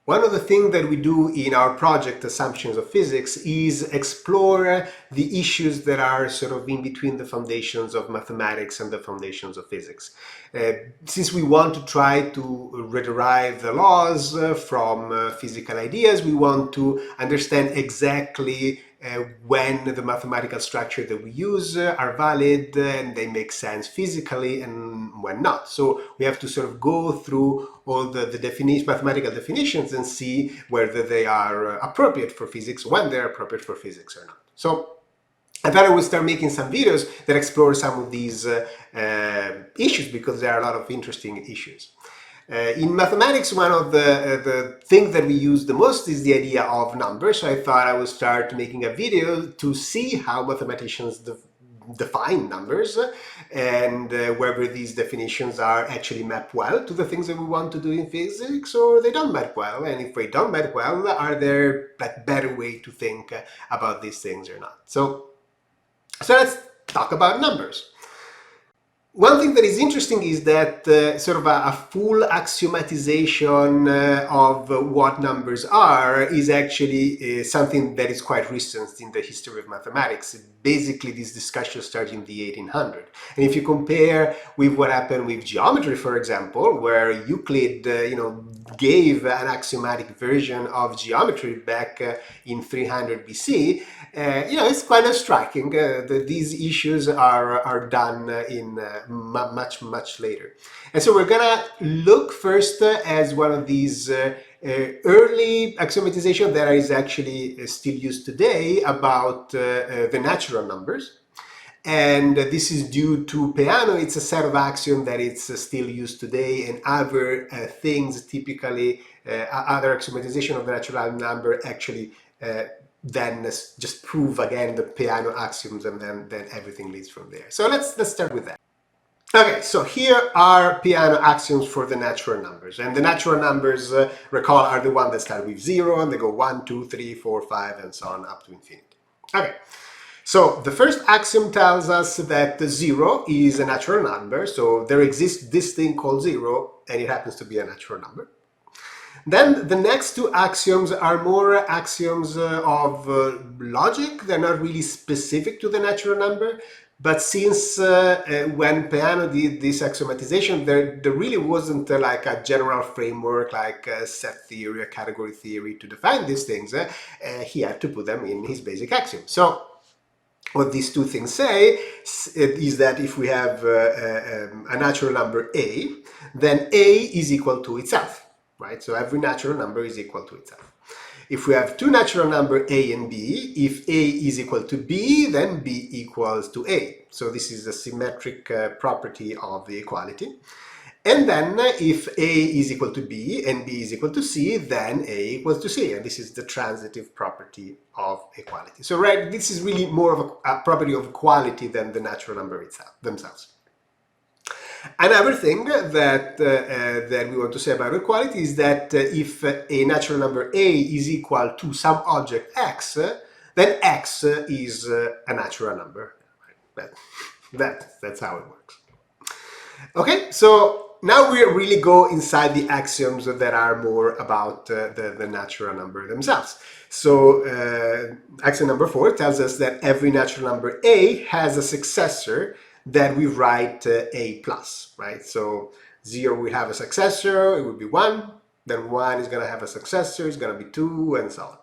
One of the things that we do in our project Assumptions of Physics is explore the issues that are sort of in between the foundations of mathematics and the foundations of physics. Since we want to try to derive the laws from physical ideas, we want to understand exactly when the mathematical structure that we use are valid and they make sense physically and when not. So we have to sort of go through all the mathematical definitions and see whether they are appropriate for physics, when they're appropriate for physics or not. So I thought I would start making some videos that explore some of these issues, because there are a lot of interesting issues. In mathematics, one of the things that we use the most is the idea of numbers. So I thought I would start making a video to see how mathematicians define numbers and whether these definitions are actually map well to the things that we want to do in physics, or they don't map well. And if they don't map well, are there like better way to think about these things or not? So let's talk about numbers. One thing that is interesting is that sort of a full axiomatization of what numbers are is actually something that is quite recent in the history of mathematics. Basically, this discussion started in the 1800s. And if you compare with what happened with geometry, for example, where Euclid gave an axiomatic version of geometry back in 300 BC, it's quite striking. These issues are done in much later. And so we're gonna look first as one of these early axiomatization that is actually still used today about the natural numbers. And this is due to Peano. It's a set of axioms that it's still used today, and other things, typically other axiomatization of the natural number actually then just prove again the Peano axioms, and then everything leads from there. So let's start with that. Okay, so here are Peano axioms for the natural numbers. And the natural numbers, recall, are the ones that start with 0 and they go 1, 2, 3, 4, 5 and so on up to infinity. Okay, so the first axiom tells us that 0 is a natural number. So there exists this thing called 0 and it happens to be a natural number. Then the next two axioms are more axioms of logic. They're not really specific to the natural number. But since when Peano did this axiomatization, there really wasn't like a general framework like a set theory, a category theory to define these things, he had to put them in his basic axiom. So what these two things say is that if we have a natural number A, then A is equal to itself, right? So every natural number is equal to itself. If we have two natural numbers A and B, if A is equal to B, then B equals to A. So this is a symmetric property of the equality. And then if A is equal to B and B is equal to C, then A equals to C. And this is the transitive property of equality. So right, this is really more of a property of equality than the natural number themselves. Another thing that we want to say about equality is that if a natural number A is equal to some object X, then X is a natural number. That's how it works. Okay, so now we really go inside the axioms that are more about the natural number themselves. So axiom number 4 tells us that every natural number A has a successor that we write A plus, right? So 0 we have a successor, it would be 1, then 1 is going to have a successor, it's going to be 2, and so on.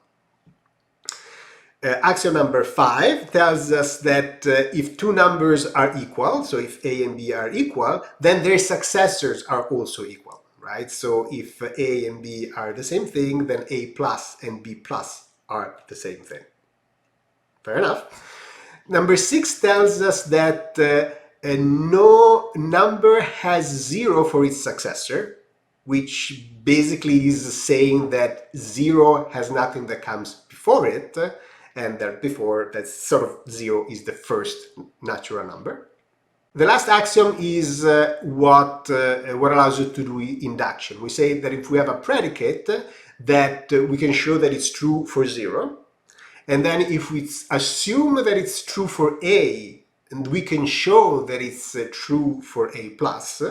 Axiom number 5 tells us that if two numbers are equal, so if A and B are equal, then their successors are also equal, right? So if A and B are the same thing, then A plus and B plus are the same thing. Fair enough. Number 6 tells us that no number has 0 for its successor, which basically is saying that 0 has nothing that comes before it, and that before, that's sort of 0 is the first natural number. The last axiom is what allows you to do induction. We say that if we have a predicate, that we can show that it's true for 0. And then if we assume that it's true for A, and we can show that it's true for A plus,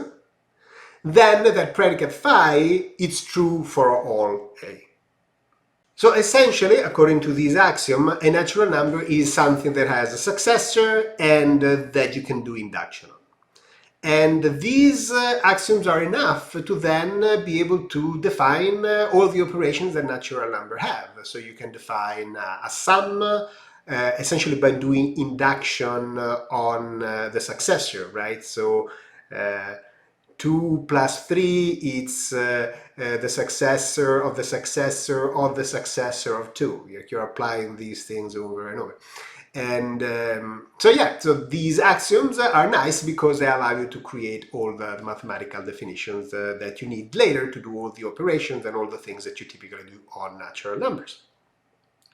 then that predicate phi is true for all A. So essentially, according to this axiom, a natural number is something that has a successor and that you can do induction on. And these axioms are enough to then be able to define all the operations that natural number have. So you can define a sum essentially by doing induction on the successor, right? So 2 plus 3, it's the successor of the successor of the successor of 2. You're applying these things over and over. And so these axioms are nice because they allow you to create all the mathematical definitions that you need later to do all the operations and all the things that you typically do on natural numbers.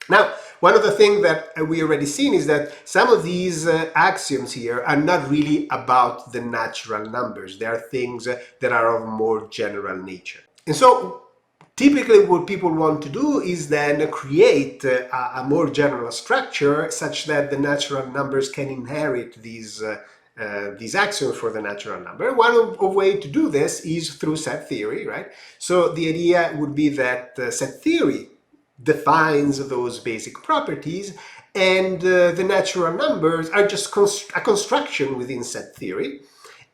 Now, one of the things that we already seen is that some of these axioms here are not really about the natural numbers. They are things that are of more general nature. And so typically what people want to do is then create a more general structure such that the natural numbers can inherit these axioms for the natural number. One way to do this is through set theory, right? So the idea would be that set theory defines those basic properties, and the natural numbers are just a construction within set theory.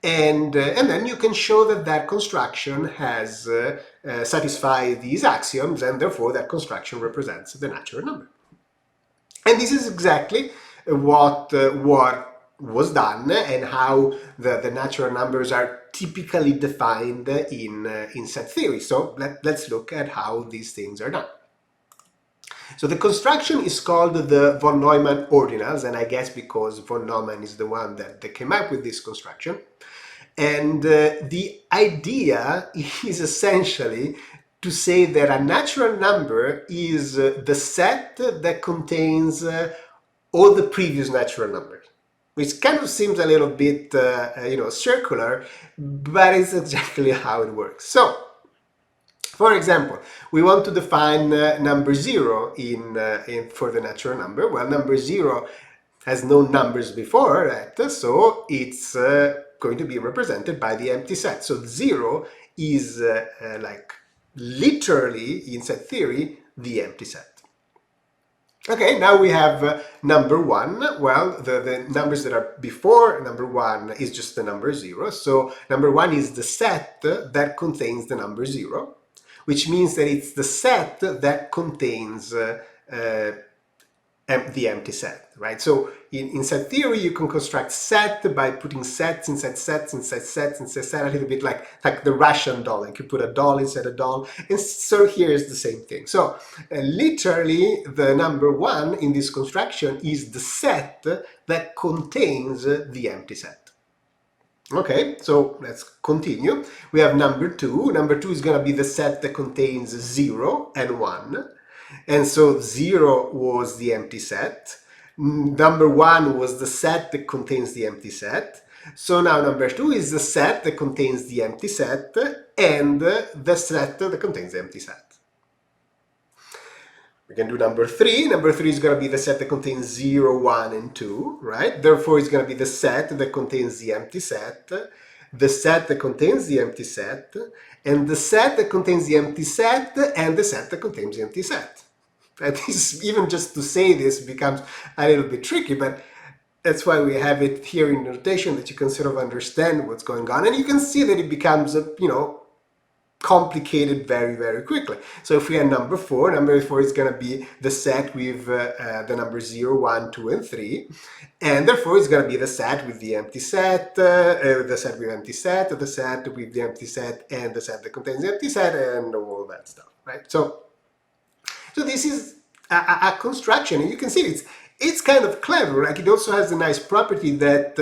And then you can show that that construction has satisfied these axioms, and therefore that construction represents the natural number. And this is exactly what was done and how the natural numbers are typically defined in set theory. So let's look at how these things are done. So the construction is called the von Neumann ordinals, and I guess because von Neumann is the one that came up with this construction. And the idea is essentially to say that a natural number is the set that contains all the previous natural numbers, which kind of seems a little bit, circular, but it's exactly how it works. So, for example, we want to define number 0 for the natural number. Well, number 0 has no numbers before that, so it's going to be represented by the empty set. So 0 is like literally, in set theory, the empty set. Okay, now we have number 1. Well, the numbers that are before number 1 is just the number 0. So number 1 is the set that contains the number 0. Which means that it's the set that contains the empty set, right? So in set theory, you can construct set by putting sets inside sets inside sets inside set, a little bit like the Russian doll. Like you put a doll inside a doll. And so here is the same thing. So literally, the number 1 in this construction is the set that contains the empty set. Okay, so let's continue. We have number 2. Number 2 is going to be the set that contains 0 and 1. And so 0 was the empty set. Number 1 was the set that contains the empty set. So now number 2 is the set that contains the empty set and the set that contains the empty set. We can do number 3. Number 3 is going to be the set that contains 0, 1, and 2, right? Therefore, it's going to be the set that contains the empty set, the set that contains the empty set, and the set that contains the empty set, and the set that contains the empty set. And this, even just to say this becomes a little bit tricky, but that's why we have it here in notation, that you can sort of understand what's going on. And you can see that it becomes, complicated very, very quickly. So if we have number 4 is going to be the set with the numbers 0, 1, 2, and 3. And therefore, it's going to be the set with the empty set, the set with empty set, the set with the empty set, and the set that contains the empty set, and all that stuff, right? So this is a construction, and you can see it's kind of clever. Like, it also has a nice property that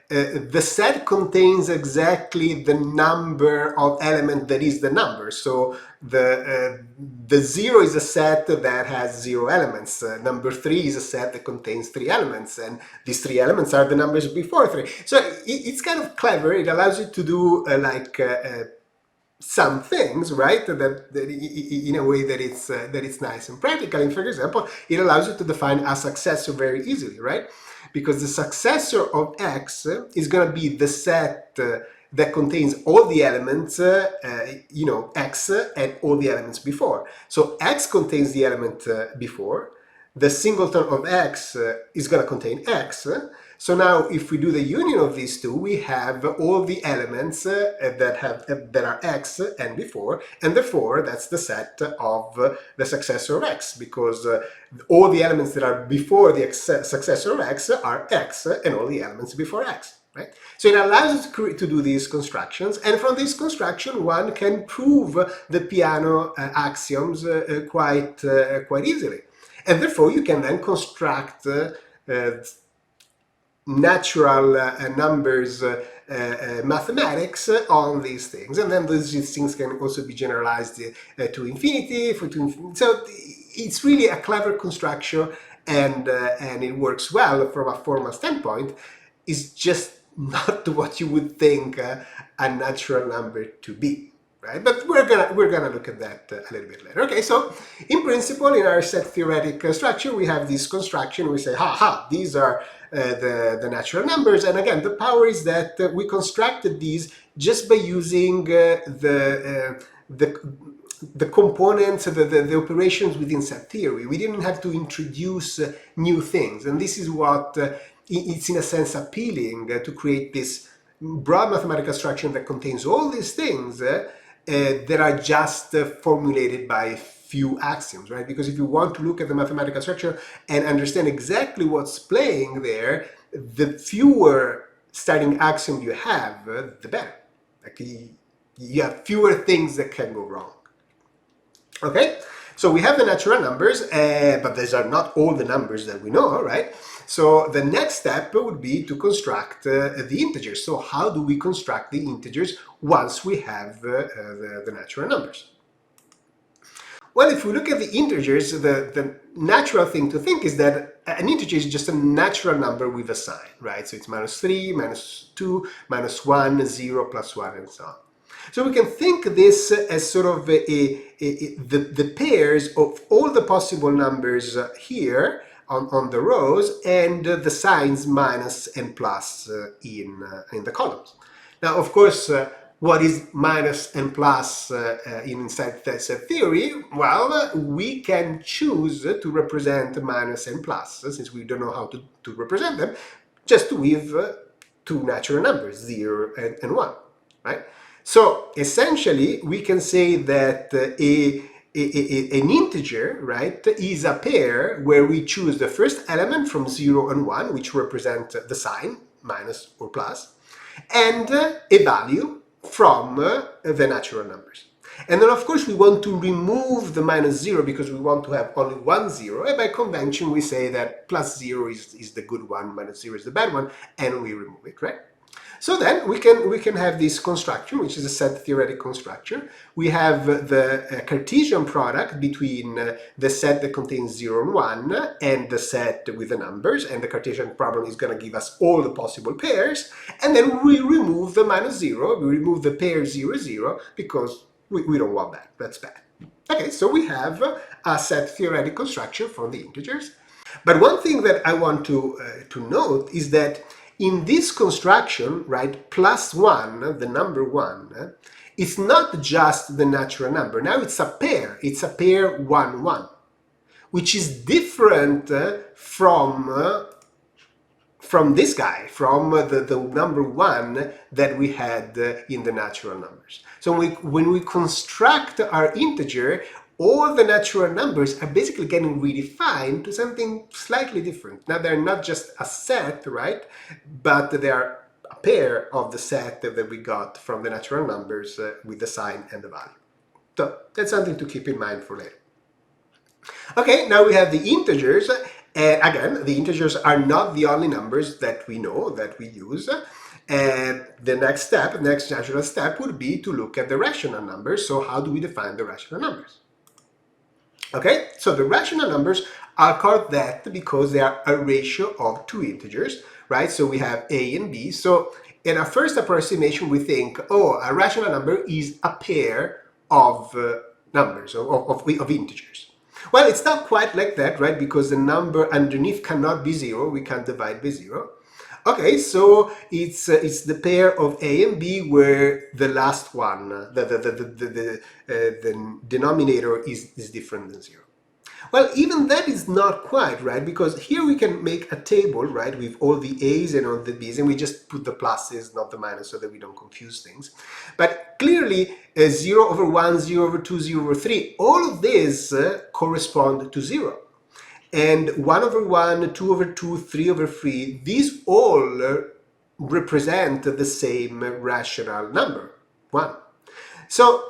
the set contains exactly the number of element that is the number. So the 0 is a set that has 0 elements. Number 3 is a set that contains 3 elements, and these 3 elements are the numbers before 3. So it's kind of clever. It allows you to do some things, right? That in a way that it's nice and practical. And for example, it allows you to define a successor very easily, right? Because the successor of x is going to be the set that contains all the elements, x and all the elements before. So x contains the element before. The singleton of x is going to contain x. So now if we do the union of these two, we have all the elements that are x and before, and therefore that's the set of the successor of x, because all the elements that are before the successor of x are x, and all the elements before x. Right? So it allows us to do these constructions, and from this construction one can prove the Peano axioms quite easily. And therefore you can then construct natural numbers mathematics on these things, and then these things can also be generalized to infinity. So it's really a clever construction, and it works well from a formal standpoint. It's just not what you would think a natural number to be. Right, but we're gonna look at that a little bit later. Okay, so in principle, in our set theoretic structure, we have this construction. We say, these are the natural numbers, and again, the power is that we constructed these just by using the components, the operations within set theory. We didn't have to introduce new things, and this is what it's in a sense appealing to create this broad mathematical structure that contains all these things that are just formulated by few axioms, right? Because if you want to look at the mathematical structure and understand exactly what's playing there, the fewer starting axioms you have, the better. Like you have fewer things that can go wrong. Okay, so we have the natural numbers, but these are not all the numbers that we know, right? So the next step would be to construct the integers. So how do we construct the integers once we have the natural numbers? Well, if we look at the integers, the natural thing to think is that an integer is just a natural number with a sign, right? So it's -3, -2, -1, 0, +1, and so on. So we can think this as sort of the pairs of all the possible numbers here on the rows, and the signs minus and plus in the columns. Now, of course, what is minus and plus inside set theory? Well, we can choose to represent minus and plus, since we don't know how to represent them, just with two natural numbers, 0 and 1, right? So essentially, we can say that an integer, right, is a pair where we choose the first element from 0 and 1, which represent the sign, minus or plus, and a value from the natural numbers. And then, of course, we want to remove the -0 because we want to have only one 0. And by convention, we say that +0 is the good one, -0 is the bad one, and we remove it, right? So then we can have this construction, which is a set theoretic construction. We have the Cartesian product between the set that contains 0 and 1 and the set with the numbers, and the Cartesian problem is going to give us all the possible pairs, and then we remove the -0, we remove the pair 0, 0, because we don't want that, that's bad. Okay, so we have a set theoretic construction for the integers. But one thing that I want to note is that in this construction, right, +1, the number 1, it's not just the natural number. Now it's a pair. It's a pair 1, 1, which is different from this guy, from the number 1 that we had in the natural numbers. So when we construct our integer, all the natural numbers are basically getting redefined to something slightly different. Now they're not just a set, right? But they are a pair of the set that we got from the natural numbers with the sign and the value. So that's something to keep in mind for later. Okay, now we have the integers. Again, the integers are not the only numbers that we know, that we use. The next natural step would be to look at the rational numbers. So how do we define the rational numbers? Okay, so the rational numbers are called that because they are a ratio of two integers, right? So we have a and b. So in our first approximation, we think, oh, a rational number is a pair of numbers, of integers. Well, it's not quite like that, right? Because the number underneath cannot be 0. We can't divide by 0. Okay, so it's the pair of A and B where the last one, the denominator is different than 0. Well, even that is not quite, right? Because here we can make a table, right, with all the A's and all the B's, and we just put the pluses, not the minus, so that we don't confuse things. But clearly, 0 over 1, 0 over 2, 0 over 3, all of these correspond to 0. And 1 over 1, 2 over 2, 3 over 3, these all represent the same rational number, 1. So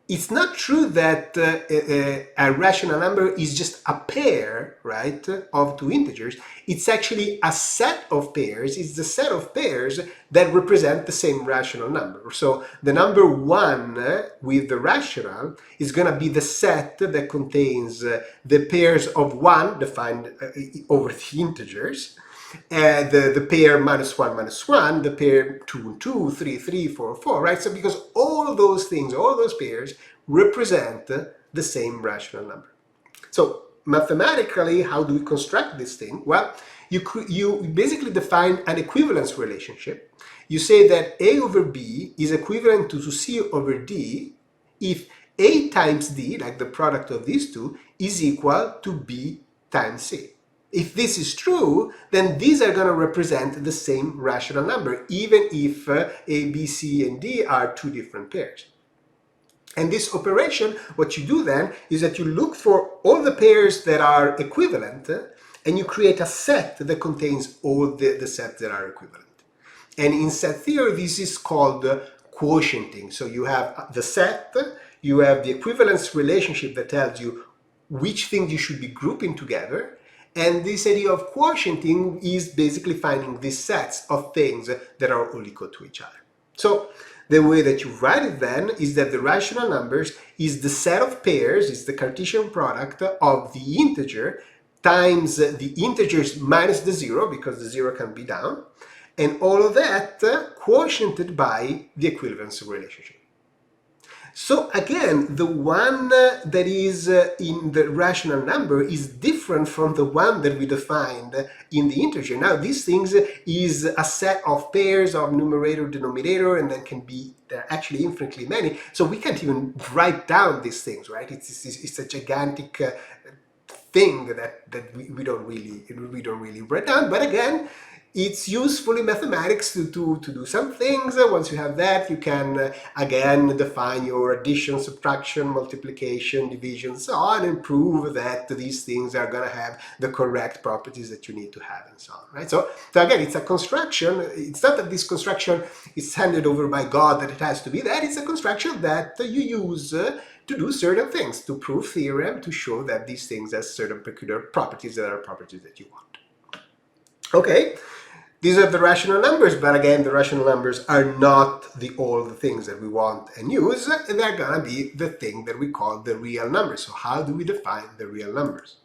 it's not true that a rational number is just a pair, right, of two integers. It's actually a set of pairs. It's the set of pairs that represent the same rational number. So the number 1 with the rational is going to be the set that contains the pairs of 1 defined over the integers, the pair minus 1, the pair 2, 2, 3, 3, 4, 4, right? So because all those things, all those pairs represent the same rational number. So mathematically, how do we construct this thing? Well, you basically define an equivalence relationship. You say that A over B is equivalent to C over D if A times D, like the product of these two, is equal to B times C. If this is true, then these are going to represent the same rational number, even if A, B, C, and D are two different pairs. And this operation, what you do then, is that you look for all the pairs that are equivalent, and you create a set that contains all the sets that are equivalent. And in set theory, this is called quotienting. So you have the set, you have the equivalence relationship that tells you which things you should be grouping together, and this idea of quotienting is basically finding these sets of things that are all equal to each other. So the way that you write it then is that the rational numbers is the set of pairs, is the Cartesian product of the integer times the integers minus the 0, because the 0 can be down, and all of that quotiented by the equivalence relationship. So again, the one that is in the rational number is different from the one that we defined in the integer. Now, these things is a set of pairs of numerator, denominator, and then can be actually infinitely many. So we can't even write down these things, right? It's a gigantic thing that we don't really write down. But again, it's useful in mathematics to do some things. Once you have that, you can again define your addition, subtraction, multiplication, division, so on, and prove that these things are going to have the correct properties that you need to have, and so on, right? So again, it's a construction. It's not that this construction is handed over by God that it has to be that. It's a construction that you use to do certain things, to prove theorem, to show that these things have certain peculiar properties that are properties that you want. Okay. These are the rational numbers, but again, the rational numbers are not all the things that we want and use, and they're gonna be the thing that we call the real numbers. So how do we define the real numbers?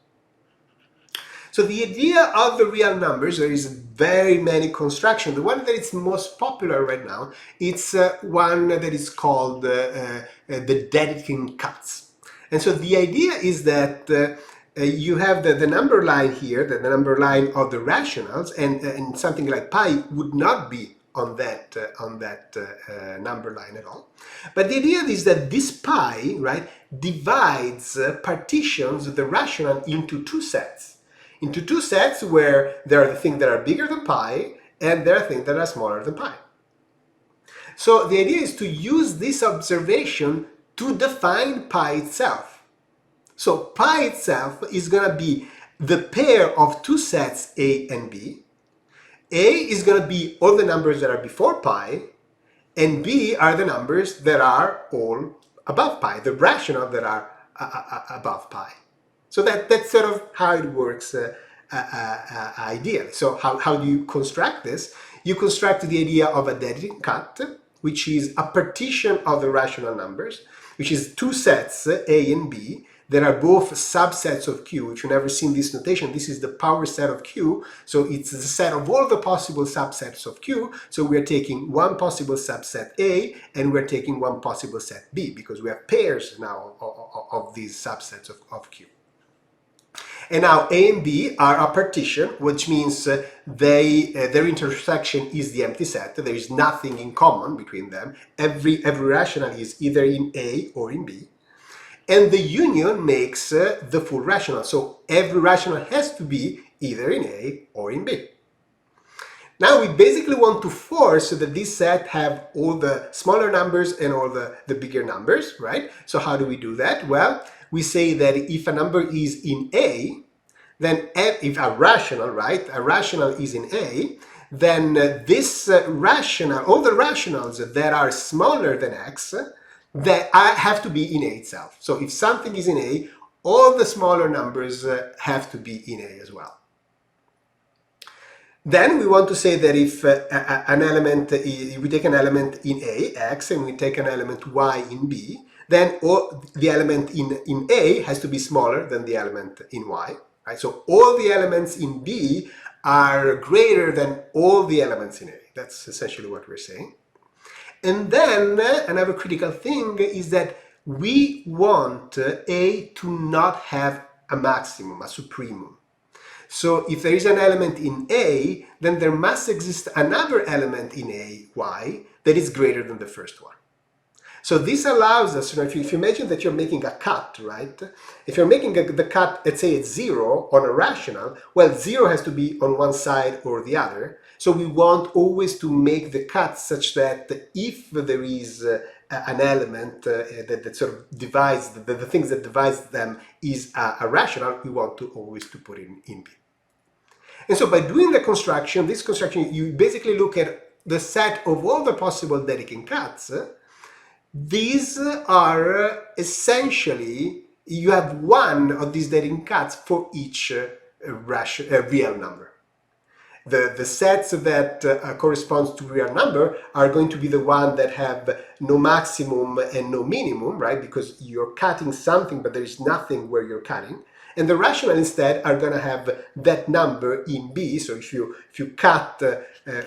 So the idea of the real numbers, there is very many constructions. The one that is most popular right now, it's one that is called the Dedekind cuts. And so the idea is that you have the number line here, the number line of the rationals, and something like pi would not be on that number line at all. But the idea is that this pi, right, divides, partitions the rational into two sets. Into two sets where there are the things that are bigger than pi, and there are things that are smaller than pi. So the idea is to use this observation to define pi itself. So pi itself is going to be the pair of two sets A and B. A is going to be all the numbers that are before pi, and B are the numbers that are all above pi, the rational that are above pi. So that's sort of how it works ideally. So how do you construct this? You construct the idea of a Dedekind cut, which is a partition of the rational numbers, which is two sets, A and B, that are both subsets of Q. If you've never seen this notation, this is the power set of Q. So it's the set of all the possible subsets of Q. So we're taking one possible subset A, and we're taking one possible set B, because we have pairs now of these subsets of Q. And now A and B are a partition, which means their intersection is the empty set. There is nothing in common between them. Every rational is either in A or in B. And the union makes the full rational. So every rational has to be either in A or in B. Now we basically want to force that this set have all the smaller numbers and all the bigger numbers, right? So how do we do that? Well, we say that if a number is in A, then if a rational, right, a rational is in A, then this rational, all the rationals that are smaller than x, that have to be in A itself. So if something is in A, all the smaller numbers have to be in A as well. Then we want to say that if an element, we take an element in A, x, and we take an element y in B, then the element in A has to be smaller than the element in y. Right? So all the elements in B are greater than all the elements in A. That's essentially what we're saying. And then another critical thing is that we want A to not have a maximum, a supremum. So if there is an element in A, then there must exist another element in A, y, that is greater than the first one. So this allows us, if you imagine that you're making a cut, right? If you're making the cut, let's say it's 0 on a rational, well, 0 has to be on one side or the other. So we want always to make the cut such that if there is an element that sort of divides, the things that divides them is a rational, we want to always to put it in B. And so by doing the construction, this construction, you basically look at the set of all the possible Dedekind cuts. These are essentially, you have one of these Dedekind cuts for each real number. The sets that corresponds to real number are going to be the one that have no maximum and no minimum, right? Because you're cutting something, but there is nothing where you're cutting. And the rational instead are going to have that number in B. So if you cut,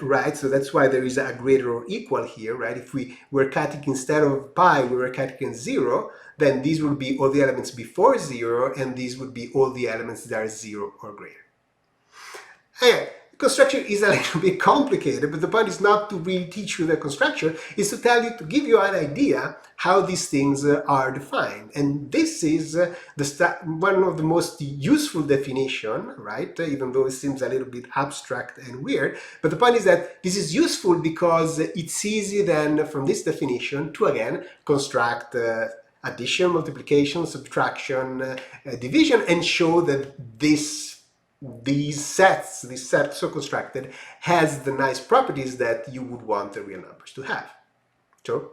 right, so that's why there is a greater or equal here, right? If we were cutting instead of pi, we were cutting in 0, then these would be all the elements before 0, and these would be all the elements that are 0 or greater. Okay. Construction is a little bit complicated, but the point is not to really teach you the construction, is to tell you, to give you an idea how these things are defined. And this is one of the most useful definition, right? Even though it seems a little bit abstract and weird. But the point is that this is useful because it's easy then from this definition to again construct addition, multiplication, subtraction, division, and show that these sets so constructed has the nice properties that you would want the real numbers to have. So,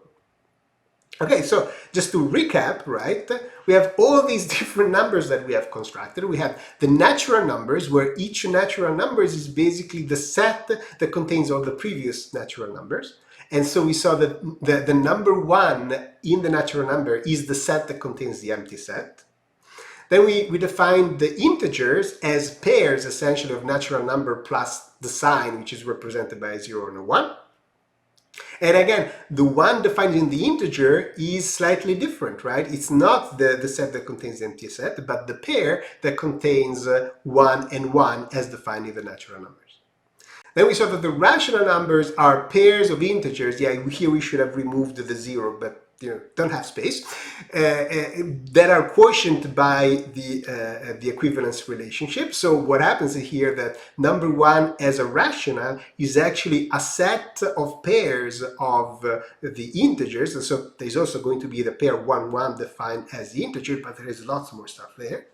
okay, so just to recap, right, we have all these different numbers that we have constructed. We have the natural numbers, where each natural numbers is basically the set that contains all the previous natural numbers. And so we saw that the number 1 in the natural number is the set that contains the empty set. Then we define the integers as pairs, essentially, of natural number plus the sign, which is represented by a 0 and a 1. And again, the one defined in the integer is slightly different, right? It's not the set that contains the empty set, but the pair that contains 1 and 1 as defined in the natural numbers. Then we saw that the rational numbers are pairs of integers. Yeah, here we should have removed the 0, but don't have space, that are quotient by the equivalence relationship. So what happens here that number 1 as a rational is actually a set of pairs of the integers. And so there's also going to be the pair 1, 1 defined as the integer, but there is lots more stuff there.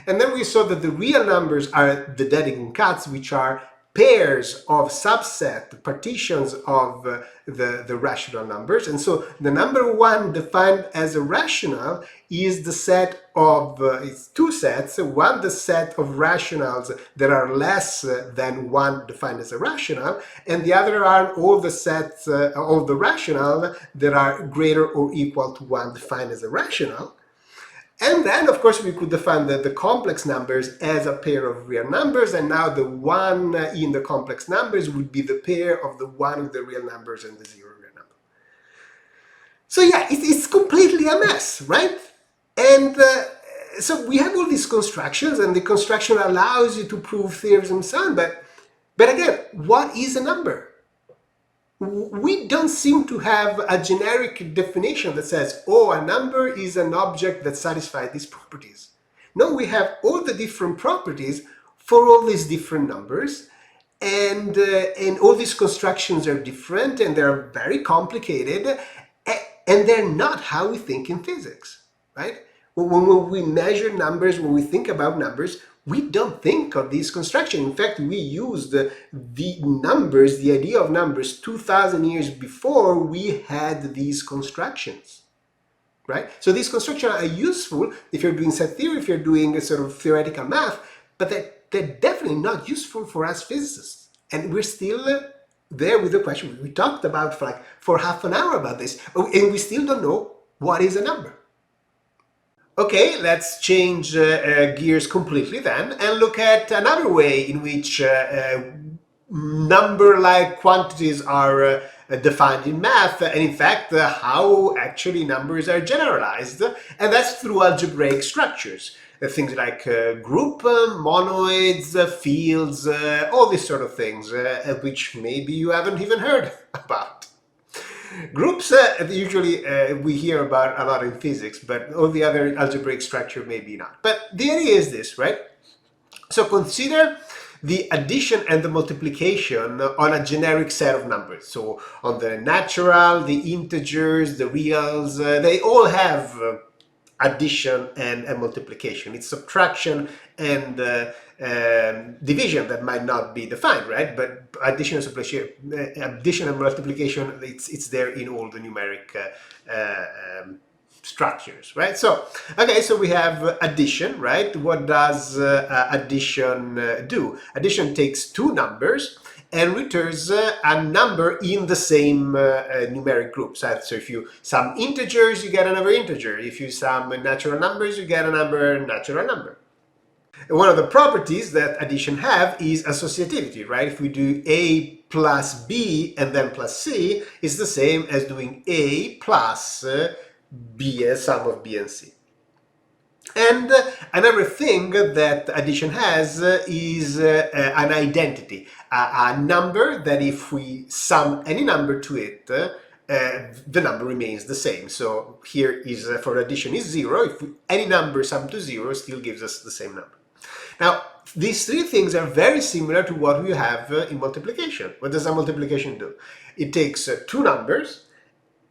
And then we saw that the real numbers are the Dedekind cuts, which are pairs of subset partitions of the rational numbers. And so the number 1 defined as a rational is the set of, it's two sets. One, the set of rationals that are less than 1 defined as a rational, and the other are all the sets of the rational that are greater or equal to 1 defined as a rational. And then, of course, we could define the complex numbers as a pair of real numbers, and now the 1 in the complex numbers would be the pair of the 1 of the real numbers and the 0 real number. So yeah, it's completely a mess, right? And so we have all these constructions, and the construction allows you to prove theorems and so on, but again, what is a number? We don't seem to have a generic definition that says, oh, a number is an object that satisfies these properties. No, we have all the different properties for all these different numbers, and all these constructions are different, and they're very complicated, and they're not how we think in physics, right? When we measure numbers, when we think about numbers, we don't think of these constructions. In fact, we used the numbers, the idea of numbers, 2,000 years before we had these constructions, right? So these constructions are useful if you're doing set theory, if you're doing a sort of theoretical math, but they're definitely not useful for us physicists. And we're still there with the question we talked about for half an hour about this, and we still don't know what is a number. Okay, let's change gears completely then and look at another way in which number-like quantities are defined in math, and in fact how actually numbers are generalized, and that's through algebraic structures. Things like group, monoids, fields, all these sort of things, which maybe you haven't even heard about. Groups, usually we hear about a lot in physics, but all the other algebraic structure maybe not. But the idea is this, right? So consider the addition and the multiplication on a generic set of numbers. So on the natural, the integers, the reals, they all have addition and multiplication. It's subtraction and division that might not be defined, right? But addition and multiplication, it's there in all the numeric structures, right? So, okay, so we have addition, right? What does addition do? Addition takes two numbers and returns a number in the same numeric group. So if you sum integers, you get another integer. If you sum natural numbers, you get another natural number. And one of the properties that addition have is associativity, right? If we do A plus B and then plus C, it's the same as doing A plus B, sum of B and C. And another thing that addition has is an identity, a number that if we sum any number to it, the number remains the same. So here is for addition is 0. If any number summed to 0 still gives us the same number. Now, these three things are very similar to what we have in multiplication. What does a multiplication do? It takes two numbers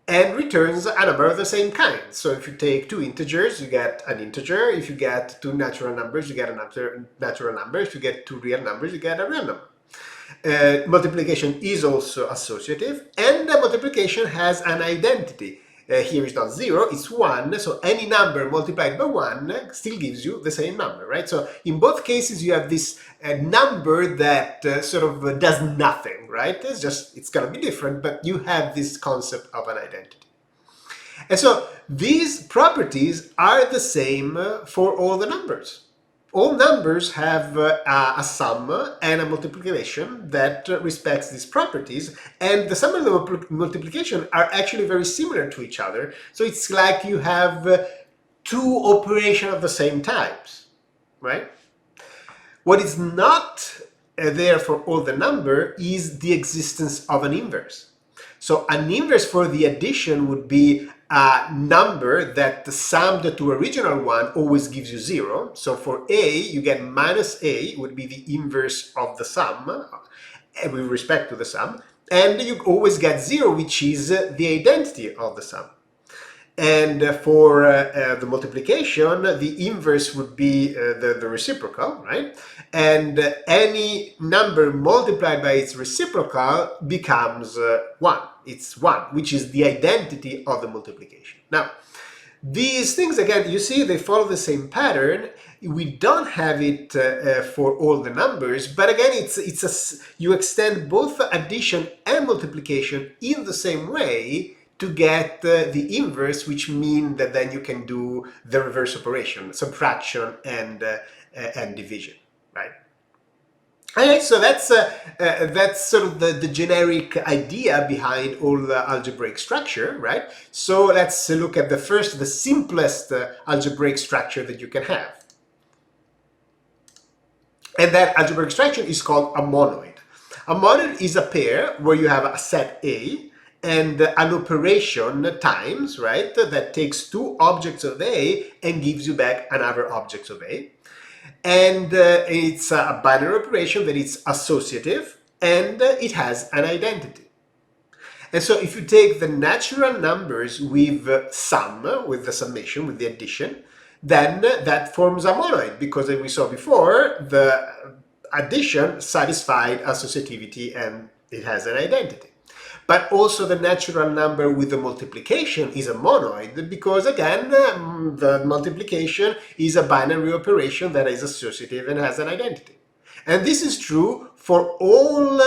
and returns a number of the same kind. So if you take two integers, you get an integer. If you get two natural numbers, you get another natural number. If you get two real numbers, you get a real number. Multiplication is also associative, and the multiplication has an identity. Here is not 0, it's 1, so any number multiplied by 1 still gives you the same number, right? So in both cases you have this number that sort of does nothing, right? It's gonna be different, but you have this concept of an identity. And so these properties are the same for all the numbers. All numbers have a sum and a multiplication that respects these properties, and the sum and the multiplication are actually very similar to each other. So it's like you have two operations of the same types, right? What is not there for all the number is the existence of an inverse. So an inverse for the addition would be a number that summed to original one always gives you 0. So for A, you get minus A, would be the inverse of the sum, with respect to the sum. And you always get 0, which is the identity of the sum. And for the multiplication, the inverse would be the reciprocal, right? And any number multiplied by its reciprocal becomes 1. It's 1, which is the identity of the multiplication. Now, these things, again, you see, they follow the same pattern. We don't have it for all the numbers, but again, you extend both addition and multiplication in the same way to get the inverse, which means that then you can do the reverse operation, subtraction and division, right? Okay, so that's sort of the generic idea behind all the algebraic structure, right? So let's look at the simplest algebraic structure that you can have. And that algebraic structure is called a monoid. A monoid is a pair where you have a set A and an operation times, right, that takes two objects of A and gives you back another object of A. And it's a binary operation that is associative and it has an identity. And so if you take the natural numbers with sum, with the summation, with the addition, then that forms a monoid, because as we saw before, the addition satisfied associativity and it has an identity. But also the natural number with the multiplication is a monoid, because again, the multiplication is a binary operation that is associative and has an identity. And this is true for all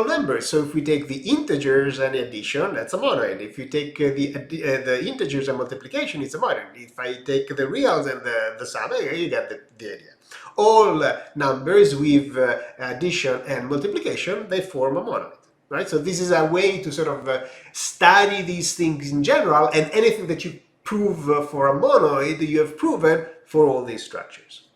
numbers. So if we take the integers and the addition, that's a monoid. If you take the integers and multiplication, it's a monoid. If I take the reals and the sum, you get the idea. All numbers with addition and multiplication, they form a monoid. Right? So this is a way to sort of study these things in general, and anything that you prove for a monoid, you have proven for all these structures.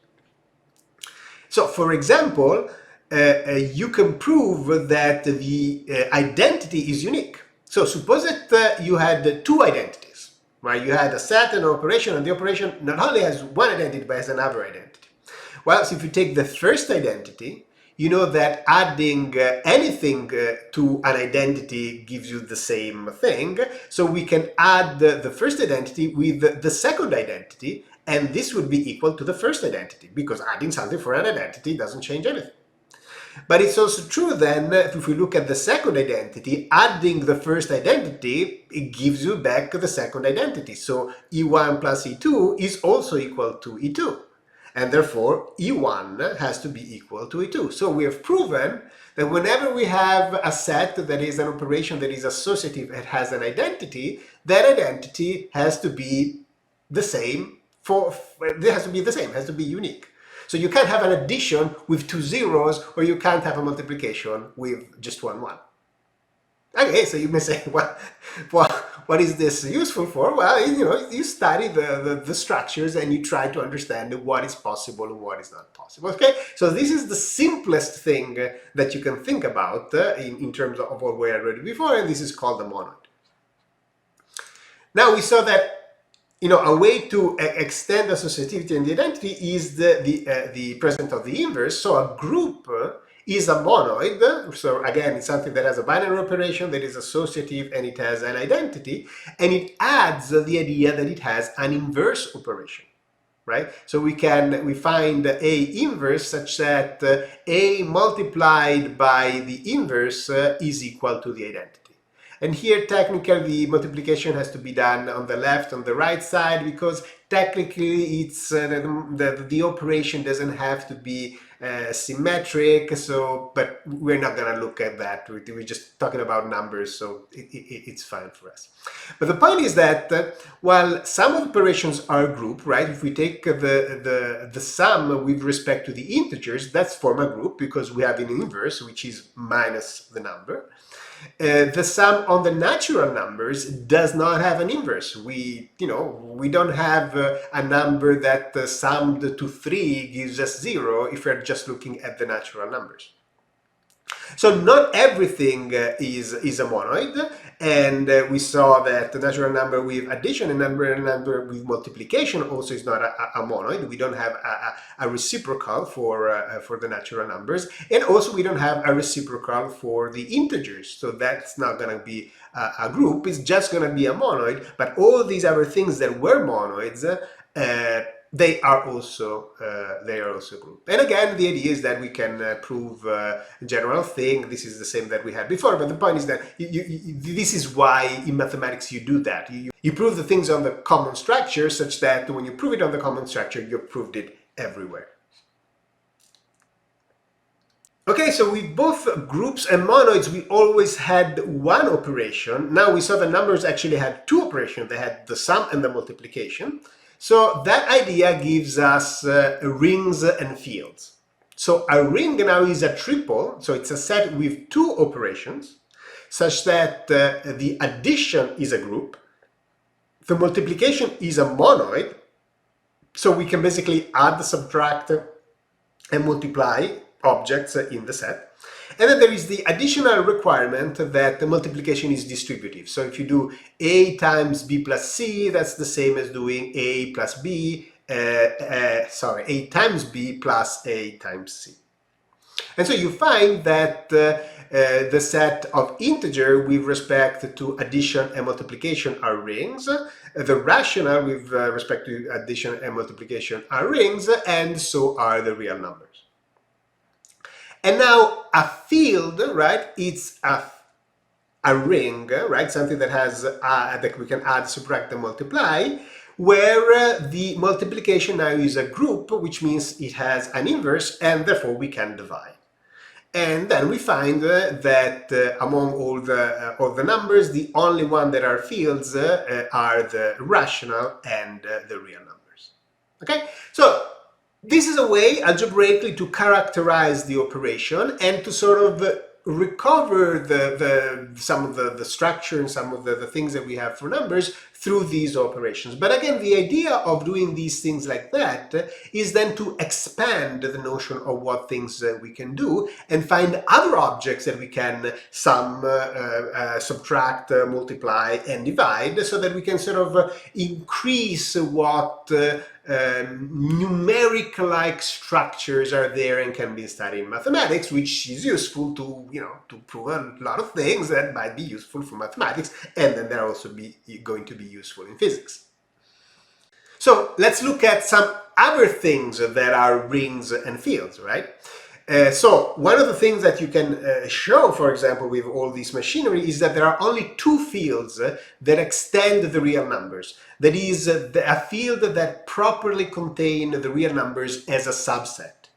So for example, you can prove that the identity is unique. So suppose that you had two identities, right? You had a set and an operation, and the operation not only has one identity, but has another identity. Well, so if you take the first identity, you know that adding anything to an identity gives you the same thing. So we can add the first identity with the second identity, and this would be equal to the first identity, because adding something for an identity doesn't change anything. But it's also true then, if we look at the second identity, adding the first identity, it gives you back the second identity. So E1 plus E2 is also equal to E2. And therefore, E1 has to be equal to E2. So we have proven that whenever we have a set that is an operation that is associative and has an identity, that identity has to be the same it has to be unique. So you can't have an addition with two zeros, or you can't have a multiplication with just one. Okay, so you may say, what is this useful for? Well, you study the structures and you try to understand what is possible and what is not possible. Okay, so this is the simplest thing that you can think about in terms of what we already before, and this is called a monoid. Now we saw that a way to extend associativity and the identity is the presence of the inverse. So a group is a monoid. So again, it's something that has a binary operation, that is associative, and it has an identity, and it adds the idea that it has an inverse operation, right? So we find A inverse such that A multiplied by the inverse is equal to the identity. And here, technically, the multiplication has to be done on the left, on the right side, because technically it's the operation doesn't have to be symmetric. So, but we're not going to look at that. We're just talking about numbers, so it's fine for us. But the point is that while some operations are a group, right? If we take the sum with respect to the integers, that's form a group because we have an inverse, which is minus the number. The sum on the natural numbers does not have an inverse. We don't have a number that summed to 3 gives us 0 if we're just looking at the natural numbers. So not everything is a monoid, and we saw that the natural number with addition and number with multiplication also is not a monoid. We don't have a reciprocal for the natural numbers, and also we don't have a reciprocal for the integers. So that's not going to be a group. It's just going to be a monoid. But all these other things that were monoids, they are also group. And again, the idea is that we can prove a general thing. This is the same that we had before, but the point is that this is why in mathematics you do that. You prove the things on the common structure such that when you prove it on the common structure, you've proved it everywhere. Okay, so with both groups and monoids, we always had one operation. Now we saw the numbers actually had two operations. They had the sum and the multiplication. So that idea gives us rings and fields. So a ring now is a triple, so it's a set with two operations, such that the addition is a group, the multiplication is a monoid, so we can basically add, subtract, and multiply objects in the set. And then there is the additional requirement that the multiplication is distributive. So if you do a times b plus c, that's the same as doing a plus b, a times b plus a times c. And so you find that the set of integer with respect to addition and multiplication are rings, the rational with respect to addition and multiplication are rings, and so are the real numbers. And now a field, right, it's a ring, right, something that has that we can add, subtract, and multiply, where the multiplication now is a group, which means it has an inverse, and therefore we can divide. And then we find that among all the numbers, the only one that are fields are the rational and the real numbers. Okay, so this is a way algebraically to characterize the operation and to sort of recover some of the structure and some of the things that we have for numbers through these operations. But again, the idea of doing these things like that is then to expand the notion of what things we can do and find other objects that we can sum, subtract, multiply, and divide, so that we can sort of increase what numeric-like structures are there and can be studied in mathematics, which is useful to, to prove a lot of things that might be useful for mathematics, and then they're also going to be useful in physics. So let's look at some other things that are rings and fields, right? So one of the things that you can show, for example, with all this machinery is that there are only two fields that extend the real numbers. That is, a field that properly contain the real numbers as a subset.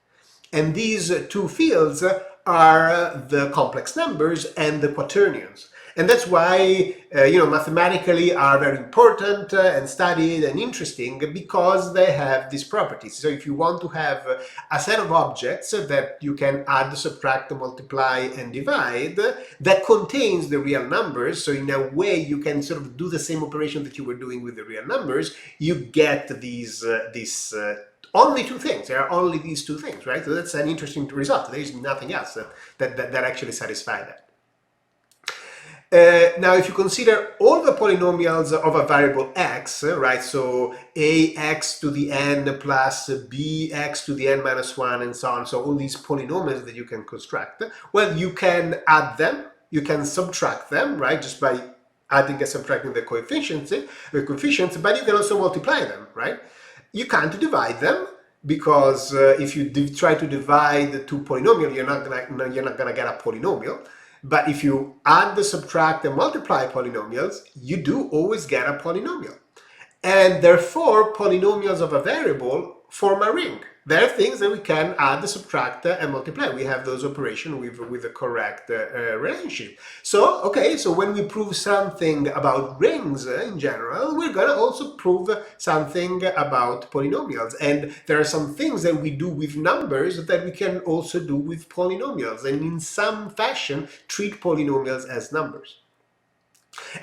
And these two fields are the complex numbers and the quaternions. And that's why, mathematically are very important and studied and interesting, because they have these properties. So if you want to have a set of objects that you can add, subtract, multiply, and divide that contains the real numbers, so in a way you can sort of do the same operation that you were doing with the real numbers, you get these only two things. There are only these two things, right? So that's an interesting result. There is nothing else that actually satisfies that. Now, if you consider all the polynomials of a variable x, right, so ax to the n plus bx to the n minus 1 and so on, so all these polynomials that you can construct, well, you can add them, you can subtract them, right, just by adding and subtracting the coefficients, but you can also multiply them, right? You can't divide them, because if you try to divide two polynomials, you're not gonna get a polynomial. But if you add, subtract, and multiply polynomials, you do always get a polynomial. And therefore, polynomials of a variable form a ring. There are things that we can add, subtract, and multiply. We have those operations with the correct relationship. So, okay, so when we prove something about rings in general, we're going to also prove something about polynomials. And there are some things that we do with numbers that we can also do with polynomials, and in some fashion treat polynomials as numbers.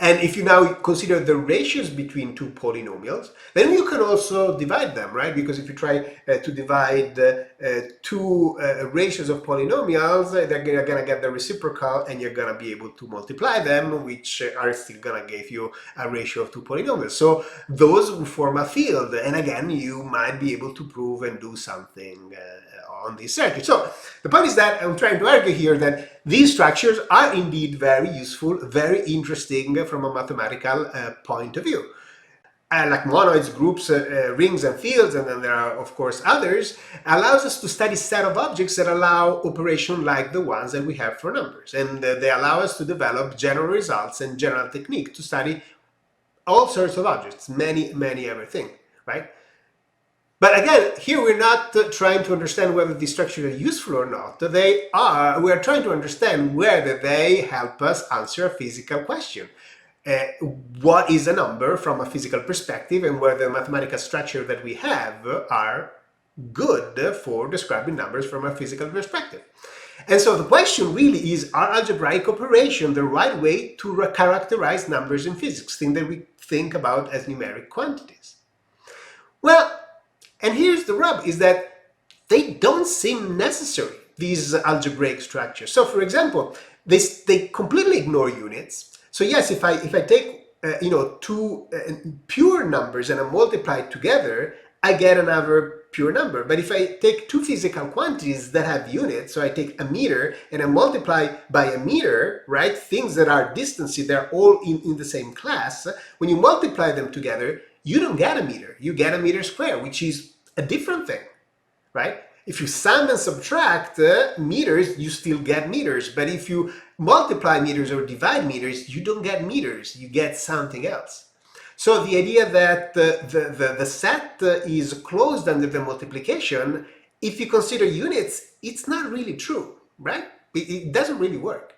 And if you now consider the ratios between two polynomials, then you can also divide them, right? Because if you try to divide two ratios of polynomials, they're going to get the reciprocal, and you're going to be able to multiply them, which are still going to give you a ratio of two polynomials. So those will form a field, and again, you might be able to prove and do something on this circuit. So the point is that I'm trying to argue here that these structures are indeed very useful, very interesting from a mathematical point of view. Like monoids, groups, rings and fields, and then there are of course others, allows us to study set of objects that allow operation like the ones that we have for numbers. And they allow us to develop general results and general technique to study all sorts of objects, many everything, right? But again, here we're not trying to understand whether these structures are useful or not. We are trying to understand whether they help us answer a physical question. What is a number from a physical perspective, and whether the mathematical structure that we have are good for describing numbers from a physical perspective. And so the question really is, are algebraic operations the right way to characterize numbers in physics, things that we think about as numeric quantities? Well, and here's the rub, is that they don't seem necessary, these algebraic structures. So for example, they completely ignore units. So yes, if I take two pure numbers and I multiply it together, I get another pure number. But if I take two physical quantities that have units, so I take a meter and I multiply by a meter, right? Things that are distances, they're all in the same class. When you multiply them together, you don't get a meter. You get a meter squared, which is a different thing, right? If you sum and subtract meters, you still get meters. But if you multiply meters or divide meters, you don't get meters. You get something else. So the idea that the set is closed under the multiplication, if you consider units, it's not really true, right? It doesn't really work.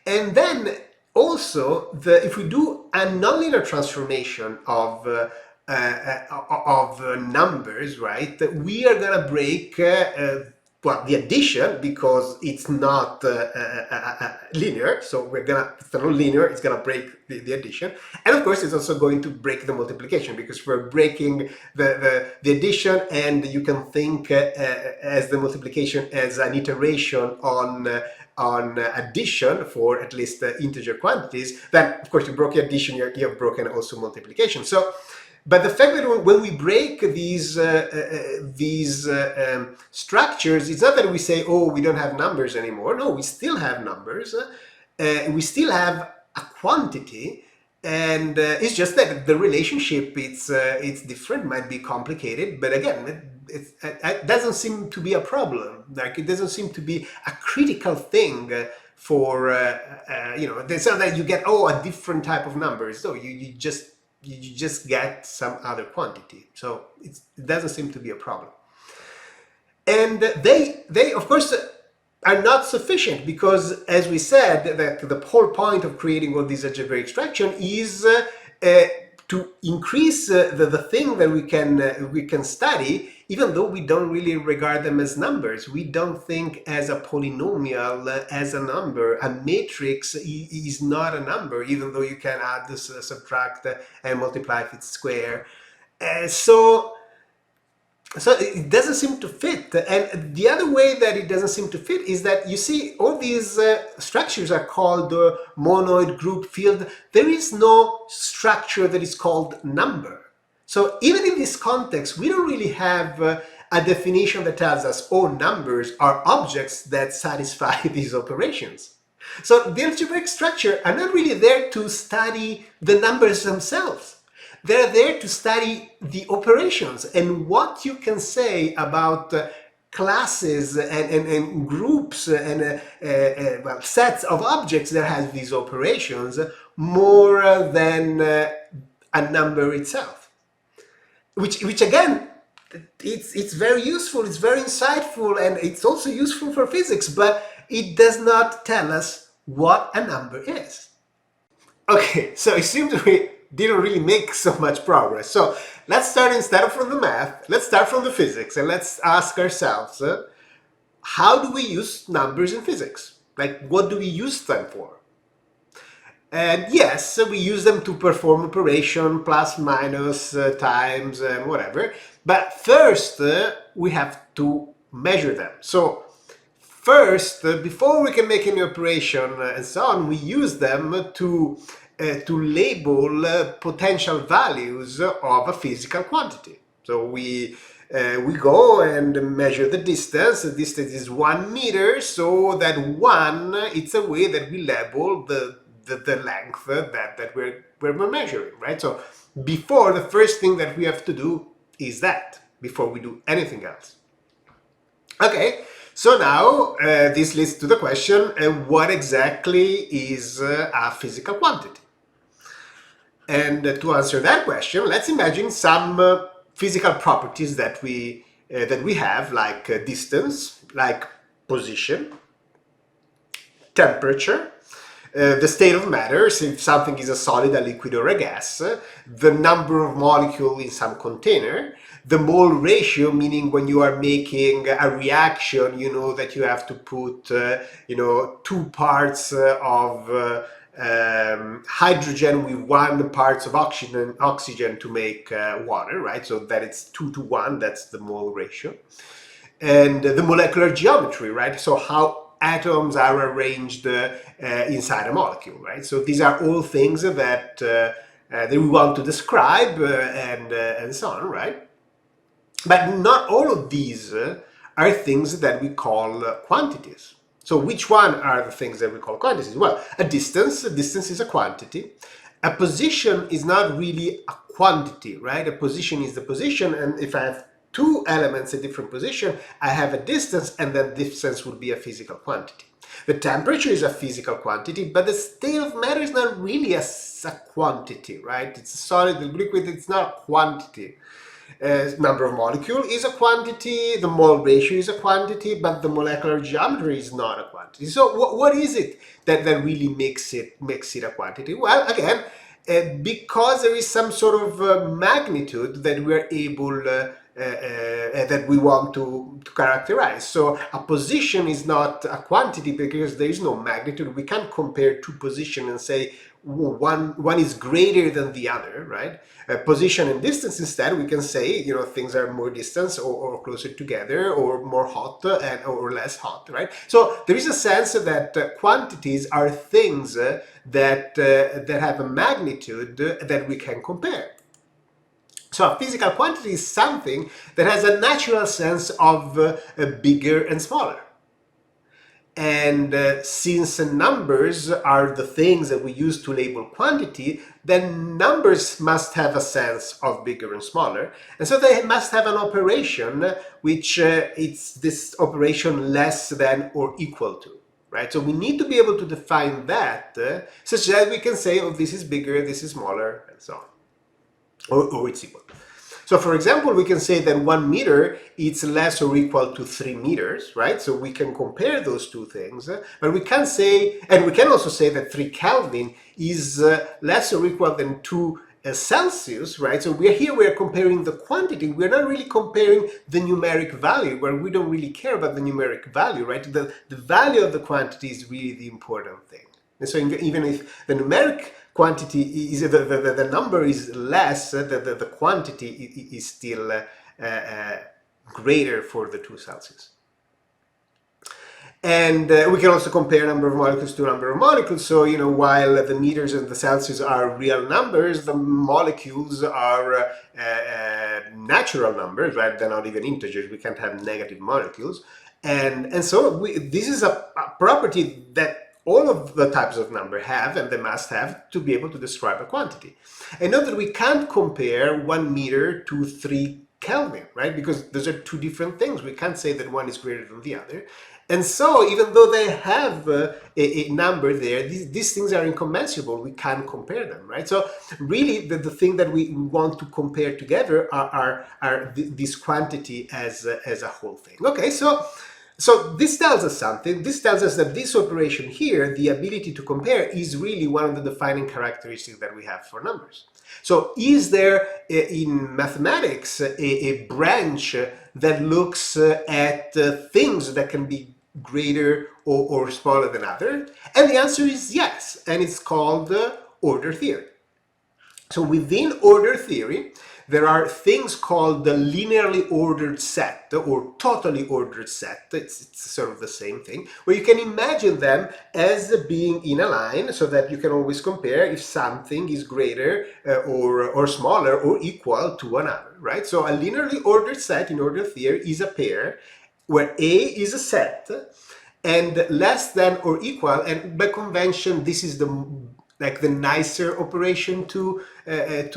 And then also, if we do a nonlinear transformation of numbers, right, we are going to break well, the addition, because it's not linear, so it's not linear, it's gonna break the addition, and of course it's also going to break the multiplication, because we're breaking the addition, and you can think as the multiplication as an iteration on addition for at least integer quantities. Then of course you broke the addition, you have broken also multiplication. So but the fact that when we break these structures, it's not that we say, oh, we don't have numbers anymore. No, we still have numbers. We still have a quantity, and it's just that the relationship it's different, might be complicated. But again, it doesn't seem to be a problem. Like, it doesn't seem to be a critical thing for it's not that you get a different type of numbers. So you just get some other quantity. So it doesn't seem to be a problem. And they of course are not sufficient, because as we said, that the whole point of creating all these algebraic extraction is to increase the thing that we can study, even though we don't really regard them as numbers. We don't think as a polynomial as a number. A matrix is not a number, even though you can add this, subtract, and multiply if it's square. So it doesn't seem to fit. And the other way that it doesn't seem to fit is that, you see, all these structures are called monoid, group, field. There is no structure that is called number. So even in this context, we don't really have a definition that tells us, oh, numbers are objects that satisfy these operations. So the algebraic structure are not really there to study the numbers themselves. They're there to study the operations, and what you can say about classes and groups and well, sets of objects that has these operations, more than a number itself. Which again, it's very useful, it's very insightful, and it's also useful for physics, but it does not tell us what a number is. Okay, so it seems we didn't really make so much progress. So let's start, instead of from the math, let's start from the physics, and let's ask ourselves, how do we use numbers in physics? Like, what do we use them for? And yes, we use them to perform operation, plus, minus, times, and whatever. But first, we have to measure them. So first, before we can make any operation and so on, we use them to label potential values of a physical quantity. So we go and measure the distance. The distance is 1 meter, so that 1, it's a way that we label the length that we're measuring, right? So before, the first thing that we have to do is that, before we do anything else. Okay, so now this leads to the question, what exactly is a physical quantity? And to answer that question, let's imagine some physical properties that we have, like distance, like position, temperature, the state of matter, so if something is a solid, a liquid, or a gas, the number of molecules in some container, The mole ratio, meaning when you are making a reaction, you know that you have to put, 2 parts of hydrogen with 1 part of oxygen to make water, right? So that it's 2 to 1, that's the mole ratio. And the molecular geometry, right? So how atoms are arranged inside a molecule, right? So these are all things that we want to describe and so on, right? But not all of these are things that we call quantities. So which one are the things that we call quantities? Well, a distance is a quantity. A position is not really a quantity, right? A position is the position, and if I have 2 elements in different position, I have a distance, and that distance would be a physical quantity. The temperature is a physical quantity, but the state of matter is not really a quantity, right? It's a solid, liquid, it's not a quantity. Number of molecule is a quantity, the mole ratio is a quantity, but the molecular geometry is not a quantity. So what is it that really makes it a quantity? Well, again, because there is some sort of magnitude that we are able that we want to characterize. So a position is not a quantity because there is no magnitude. We can't compare 2 positions and say one is greater than the other, right? Position and distance, instead, we can say, things are more distant or closer together, or more hot or less hot, right? So there is a sense that quantities are things that have a magnitude that we can compare. So a physical quantity is something that has a natural sense of bigger and smaller. And since numbers are the things that we use to label quantity, then numbers must have a sense of bigger and smaller. And so they must have an operation which it's this operation less than or equal to, right? So we need to be able to define that such that we can say, oh, this is bigger, this is smaller, and so on, or it's equal. So for example, we can say that 1 meter is less or equal to 3 meters, right? So we can compare those 2 things, but we can say, and we can also say that 3 Kelvin is less or equal than 2 Celsius, right? So we're comparing the quantity. We're not really comparing the numeric value, where we don't really care about the numeric value, right? The value of the quantity is really the important thing. And so even if the numeric quantity is the number is less, the quantity is still greater for the 2 Celsius. And we can also compare number of molecules to number of molecules. So, while the meters and the Celsius are real numbers, the molecules are natural numbers, right? They're not even integers. We can't have negative molecules. And so this is a property that all of the types of number have, and they must have, to be able to describe a quantity. And note that we can't compare 1 meter to 3 Kelvin, right? Because those are 2 different things. We can't say that one is greater than the other. And so even though they have a number there, these things are incommensurable. We can't compare them, right? So really the thing that we want to compare together are this quantity as a whole thing. Okay, so this tells us something. This tells us that this operation here, the ability to compare, is really one of the defining characteristics that we have for numbers. So is there in mathematics a branch that looks at things that can be greater or smaller than other? And the answer is yes, and it's called order theory. So within order theory, there are things called the linearly ordered set or totally ordered set. It's sort of the same thing, where you can imagine them as being in a line so that you can always compare if something is greater or smaller or equal to another, right? So a linearly ordered set in order theory is a pair where A is a set and less than or equal, and by convention this is the nicer operation to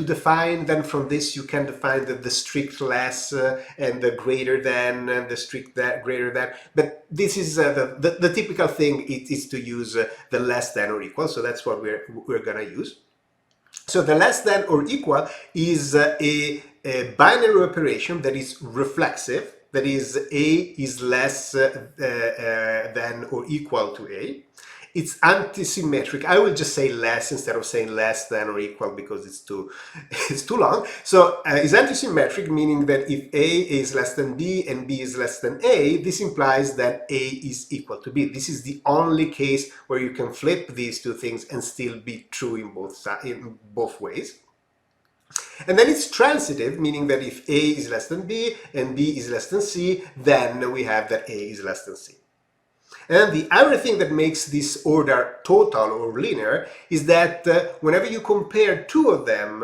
define. Then from this you can define the strict less and the greater than and the strict that greater than. But this is the typical thing is to use the less than or equal. So that's what we're gonna use. So the less than or equal is a binary operation that is reflexive. That is, A is less than or equal to A. It's antisymmetric. I will just say less instead of saying less than or equal because it's too it's too long. So it's antisymmetric, meaning that if A is less than B and B is less than A, this implies that A is equal to B. This is the only case where you can flip these two things and still be true in both ways. And then it's transitive, meaning that if A is less than B and B is less than C, then we have that A is less than C. And the other thing that makes this order total or linear is that whenever you compare two of them,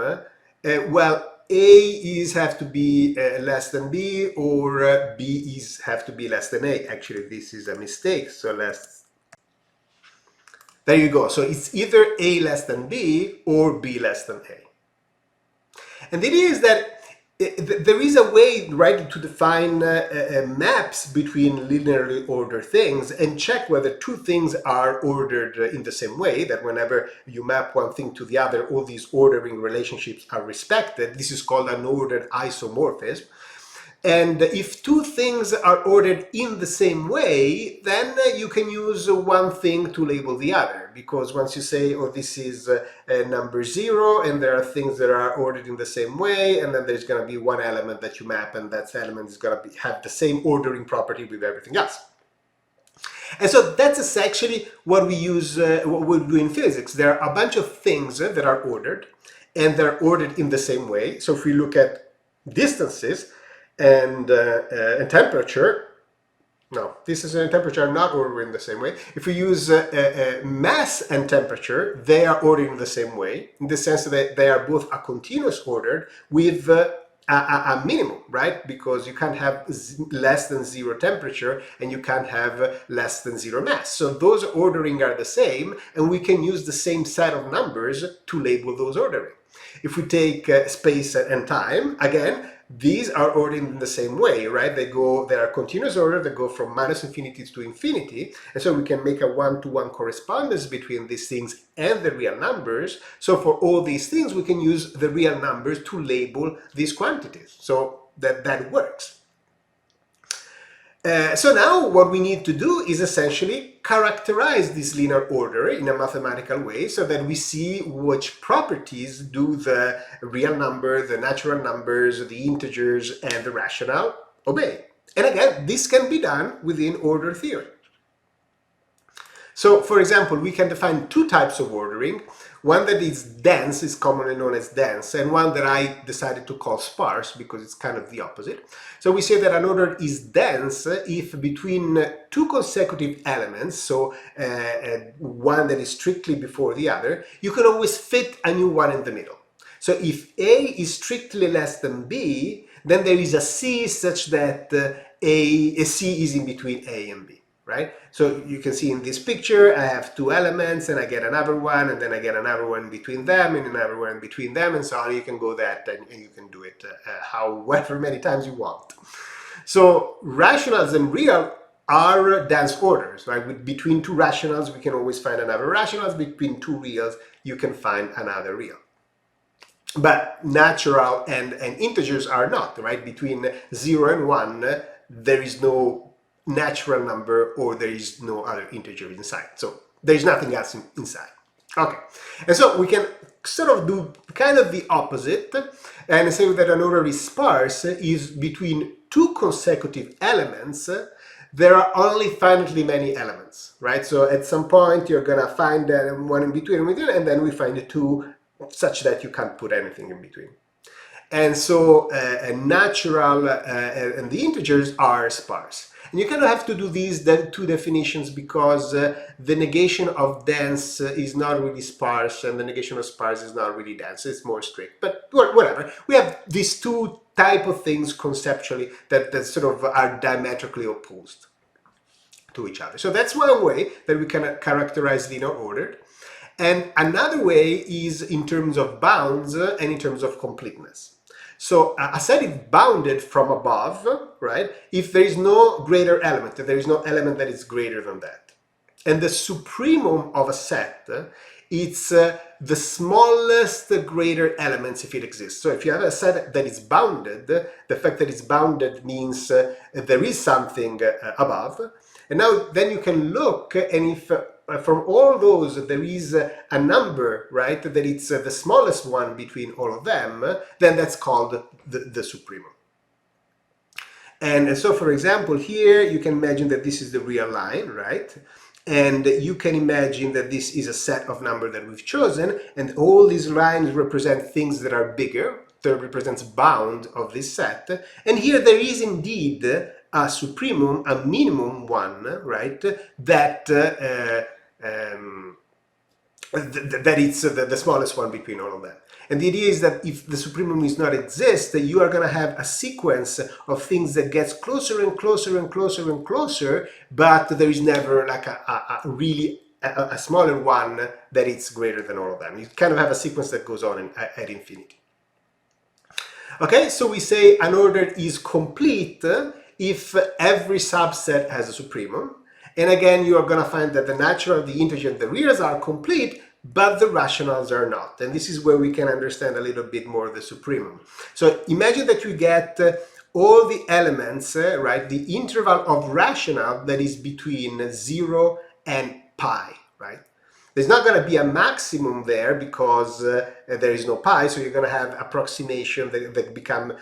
well, A have to be less than B, or B have to be less than A. Actually, this is a mistake, so there you go. So it's either A less than B or B less than A. And the idea is that there is a way, right, to define maps between linearly ordered things and check whether two things are ordered in the same way, that whenever you map one thing to the other, all these ordering relationships are respected. This is called an ordered isomorphism. And if two things are ordered in the same way, then you can use one thing to label the other. Because once you say, oh, this is number 0, and there are things that are ordered in the same way, and then there's going to be one element that you map, and that element is going to have the same ordering property with everything else. And so that's essentially what we use, what we do in physics. There are a bunch of things that are ordered, and they're ordered in the same way. So if we look at distances, and temperature, no, distance and temperature are not ordered in the same way. If we use mass and temperature, they are ordered in the same way, in the sense that they are both a continuous order with a minimum, right? Because you can't have less than 0 temperature and you can't have less than 0 mass. So those ordering are the same, and we can use the same set of numbers to label those ordering. If we take space and time, again, these are ordered in the same way, right? They are continuous order that go from minus infinity to infinity. And so we can make a one-to-one correspondence between these things and the real numbers. So for all these things, we can use the real numbers to label these quantities. So that works. So now what we need to do is essentially characterize this linear order in a mathematical way so that we see which properties do the real number, the natural numbers, the integers, and the rational obey. And again, this can be done within order theory. So, for example, we can define two types of ordering. One that is dense, is commonly known as dense, and one that I decided to call sparse because it's kind of the opposite. So we say that an order is dense if between two consecutive elements, so one that is strictly before the other, you can always fit a new one in the middle. So if A is strictly less than B, then there is a C such that a C is in between A and B. Right? So you can see in this picture, I have two elements and I get another one, and then I get another one between them and another one between them, and so on. You can go that and you can do it however many times you want. So rationals and real are dense orders, right? Between two rationals, we can always find another rationals. Between two reals, you can find another real. But natural and integers are not, right? Between 0 and 1, there is no natural number, or there is no other integer inside. So there is nothing else inside. Okay, and so we can sort of do kind of the opposite and say that an order is sparse is between two consecutive elements. There are only finitely many elements, right? So at some point you're gonna find one in between, and then we find the two such that you can't put anything in between. And so natural and the integers are sparse. And you kind of have to do these two definitions because the negation of dense is not really sparse, and the negation of sparse is not really dense. It's more strict, but whatever. We have these two type of things conceptually that sort of are diametrically opposed to each other. So that's one way that we can characterize linear ordered. And another way is in terms of bounds and in terms of completeness. So a set is bounded from above, right? If there is no greater element, if there is no element that is greater than that. And the supremum of a set, it's the smallest greater elements if it exists. So if you have a set that is bounded, the fact that it's bounded means there is something above. And now then you can look, and if from all those there is a number, right, that it's the smallest one between all of them, then that's called the supremum. And so, for example, here you can imagine that this is the real line, right? And you can imagine that this is a set of numbers that we've chosen, and all these lines represent things that are bigger, that represents bound of this set. And here there is indeed a supremum, a minimum one, right, that that it's the smallest one between all of them. And the idea is that if the supremum is not exist, you are going to have a sequence of things that gets closer and closer and closer and closer, but there is never like a really a smaller one that it's greater than all of them. You kind of have a sequence that goes on at infinity. Okay, so we say an order is complete if every subset has a supremum. And again, you are going to find that the natural, the integer, and the reals are complete, but the rationals are not. And this is where we can understand a little bit more the supremum. So imagine that you get all the elements, right, the interval of rational that is between 0 and pi, right? There's not going to be a maximum there because there is no pi, so you're going to have approximation that become,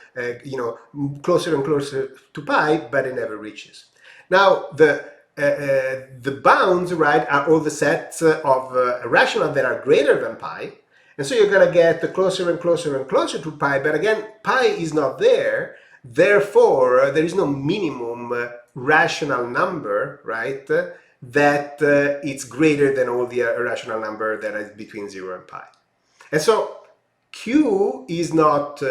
closer and closer to pi, but it never reaches. Now, the bounds, right, are all the sets of rational that are greater than pi, and so you're going to get closer and closer and closer to pi, but again, pi is not there, therefore there is no minimum rational number, right, that it's greater than all the rational number that is between 0 and pi. And so Q is not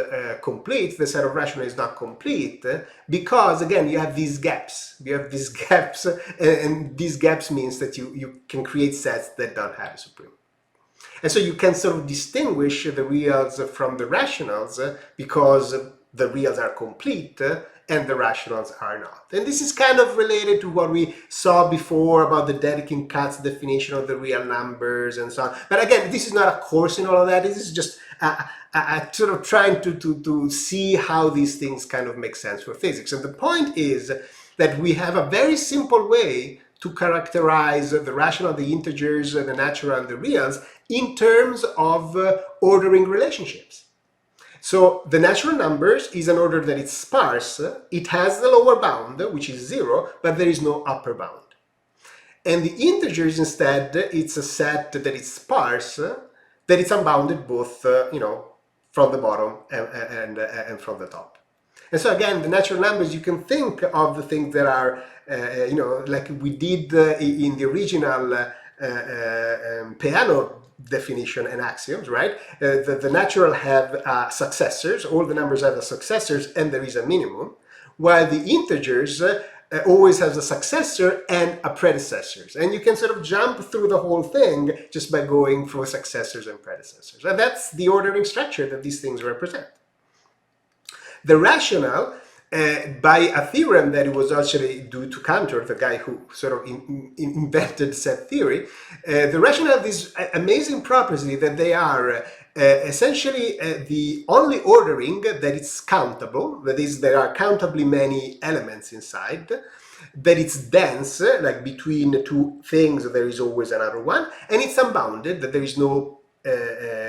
complete, the set of rational is not complete, because again you have these gaps. You have these gaps, and these gaps means that you can create sets that don't have a supremum. And so you can sort of distinguish the reals from the rationals because the reals are complete and the rationals are not. And this is kind of related to what we saw before about the Dedekind Katz definition of the real numbers and so on. But again, this is not a course in all of that. This is just sort of trying to see how these things kind of make sense for physics. And the point is that we have a very simple way to characterize the rational, the integers, the natural, and the reals in terms of ordering relationships. So the natural numbers is an order that is sparse. It has the lower bound, which is 0, but there is no upper bound. And the integers instead, it's a set that is sparse, that it's unbounded both, from the bottom and from the top. And so again, the natural numbers, you can think of the things that are, like we did in the original Peano definition and axioms, right? The natural have successors, all the numbers have successors, and there is a minimum, while the integers always has a successor and a predecessors. And you can sort of jump through the whole thing just by going through successors and predecessors. And that's the ordering structure that these things represent. The rational, by a theorem that it was actually due to Cantor, the guy who sort of invented set theory, the rational have this amazing property that they are essentially the only ordering that is countable, that is, there are countably many elements inside, that it's dense, like between two things there is always another one, and it's unbounded, that there is no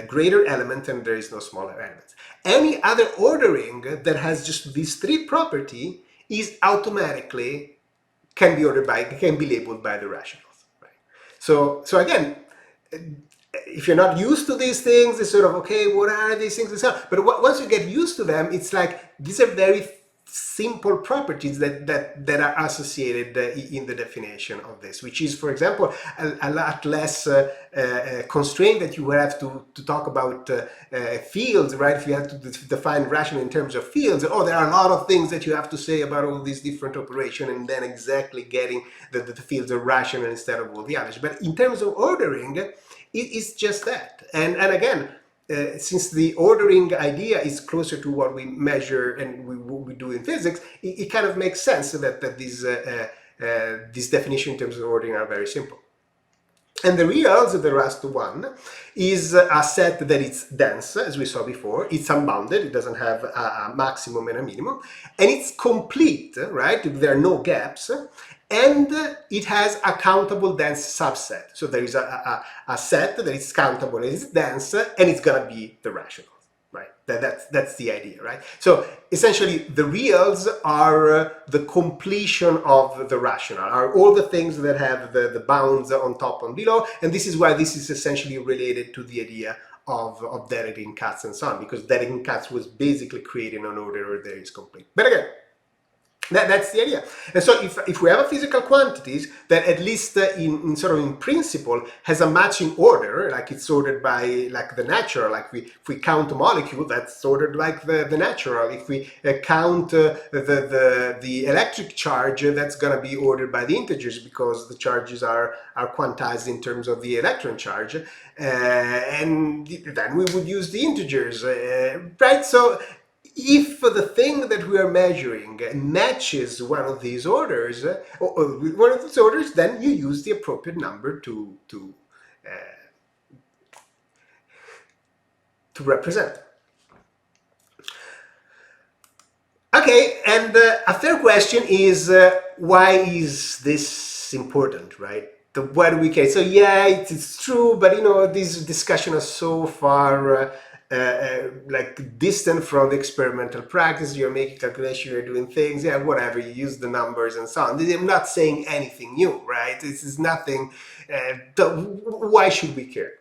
greater element and there is no smaller element. Any other ordering that has just these three properties is automatically can be labeled by the rationals. Right? So again, if you're not used to these things, it's sort of okay, what are these things and so on. But once you get used to them, it's like these are very simple properties that are associated in the definition of this, which is, for example, a lot less constraint that you would have to talk about fields, right? If you have to define rational in terms of fields, there are a lot of things that you have to say about all these different operations and then exactly getting that the fields are rational instead of all the others. But in terms of ordering, it's just that. And again, since the ordering idea is closer to what we measure and what we do in physics, it kind of makes sense that these definitions in terms of ordering are very simple. And the reals, the last one, is a set that it's dense, as we saw before. It's unbounded, it doesn't have a maximum and a minimum, and it's complete, right? There are no gaps, and it has a countable dense subset. So there is a set that is countable and it's dense, and it's gonna be the rational. Right, that's the idea, right? So essentially, the reals are the completion of the rational, are all the things that have the bounds on top and below, and this is why this is essentially related to the idea of Dedekind cuts and so on, because Dedekind cuts was basically creating an order that is complete. But again, that's the idea. And so if we have a physical quantities that at least in sort of in principle has a matching order, like it's ordered by like the natural, like if we count a molecule, that's ordered like the natural. If we count the electric charge, that's going to be ordered by the integers because the charges are quantized in terms of the electron charge. And then we would use the integers, right? So if the thing that we are measuring matches one of these orders, then you use the appropriate number to represent. Okay, and a third question is why is this important, right? Why do we care? So yeah, it's true, but you know, this discussion is so far like distant from the experimental practice. You're making calculations, you're doing things, yeah, whatever, you use the numbers and so on. I'm not saying anything new, right? This is nothing. Why should we care?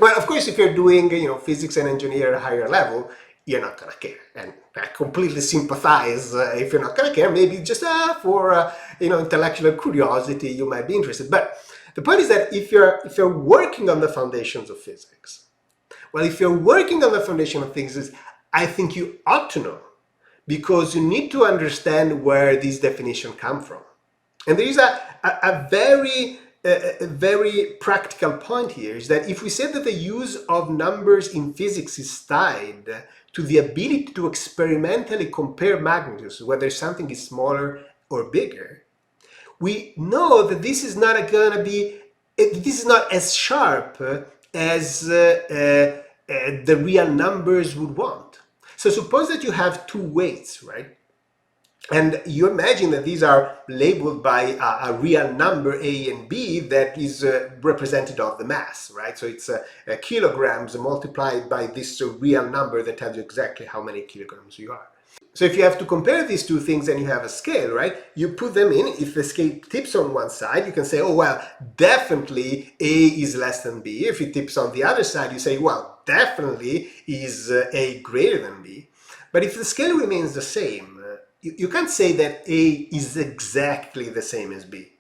Well, of course, if you're doing, you know, physics and engineering at a higher level, you're not gonna care, and I completely sympathize if you're not gonna care. Maybe just for you know, intellectual curiosity, you might be interested. But the point is that if you're working on the foundations of physics, well, if you're working on the foundation of things, I think you ought to know, because you need to understand where these definitions come from. And there is a very practical point here, is that if we say that the use of numbers in physics is tied to the ability to experimentally compare magnitudes, whether something is smaller or bigger, we know that this is not going to be, this is not as sharp as the real numbers would want. So suppose that you have two weights, right? And you imagine that these are labeled by a real number A and B that is representative of the mass, right? So it's kilograms multiplied by this real number that tells you exactly how many kilograms you are. So if you have to compare these two things and you have a scale, right, you put them in. If the scale tips on one side, you can say, oh, well, definitely A is less than B. If it tips on the other side, you say, well, definitely is A greater than B. But if the scale remains the same, you can't say that A is exactly the same as B.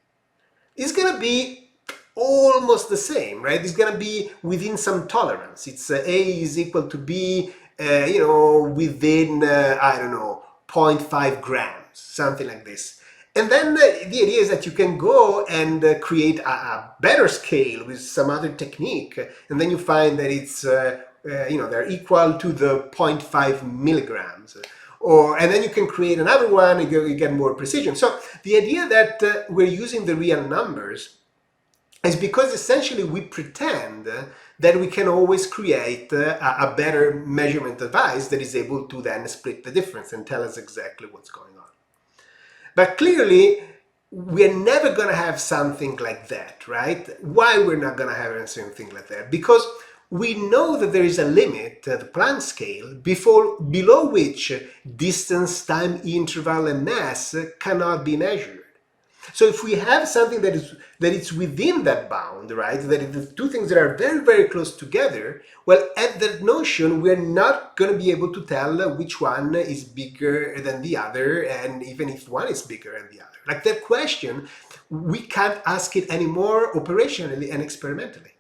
It's going to be almost the same, right? It's going to be within some tolerance. It's A is equal to B, you know, within, I don't know, 0.5 grams, something like this. And then the idea is that you can go and create a better scale with some other technique, and then you find that it's, you know, they're equal to the 0.5 milligrams. And then you can create another one and you get more precision. So the idea that we're using the real numbers is because essentially we pretend that we can always create a better measurement device that is able to then split the difference and tell us exactly what's going on. But clearly, we're never going to have something like that, right? Why we're not going to have something like that? Because we know that there is a limit, the Planck scale, below which distance, time interval, and mass cannot be measured. So if we have something that is within that bound, right, that is the two things that are very, very close together, well, at that notion, we're not going to be able to tell which one is bigger than the other, and even if one is bigger than the other. Like that question, we can't ask it anymore operationally and experimentally.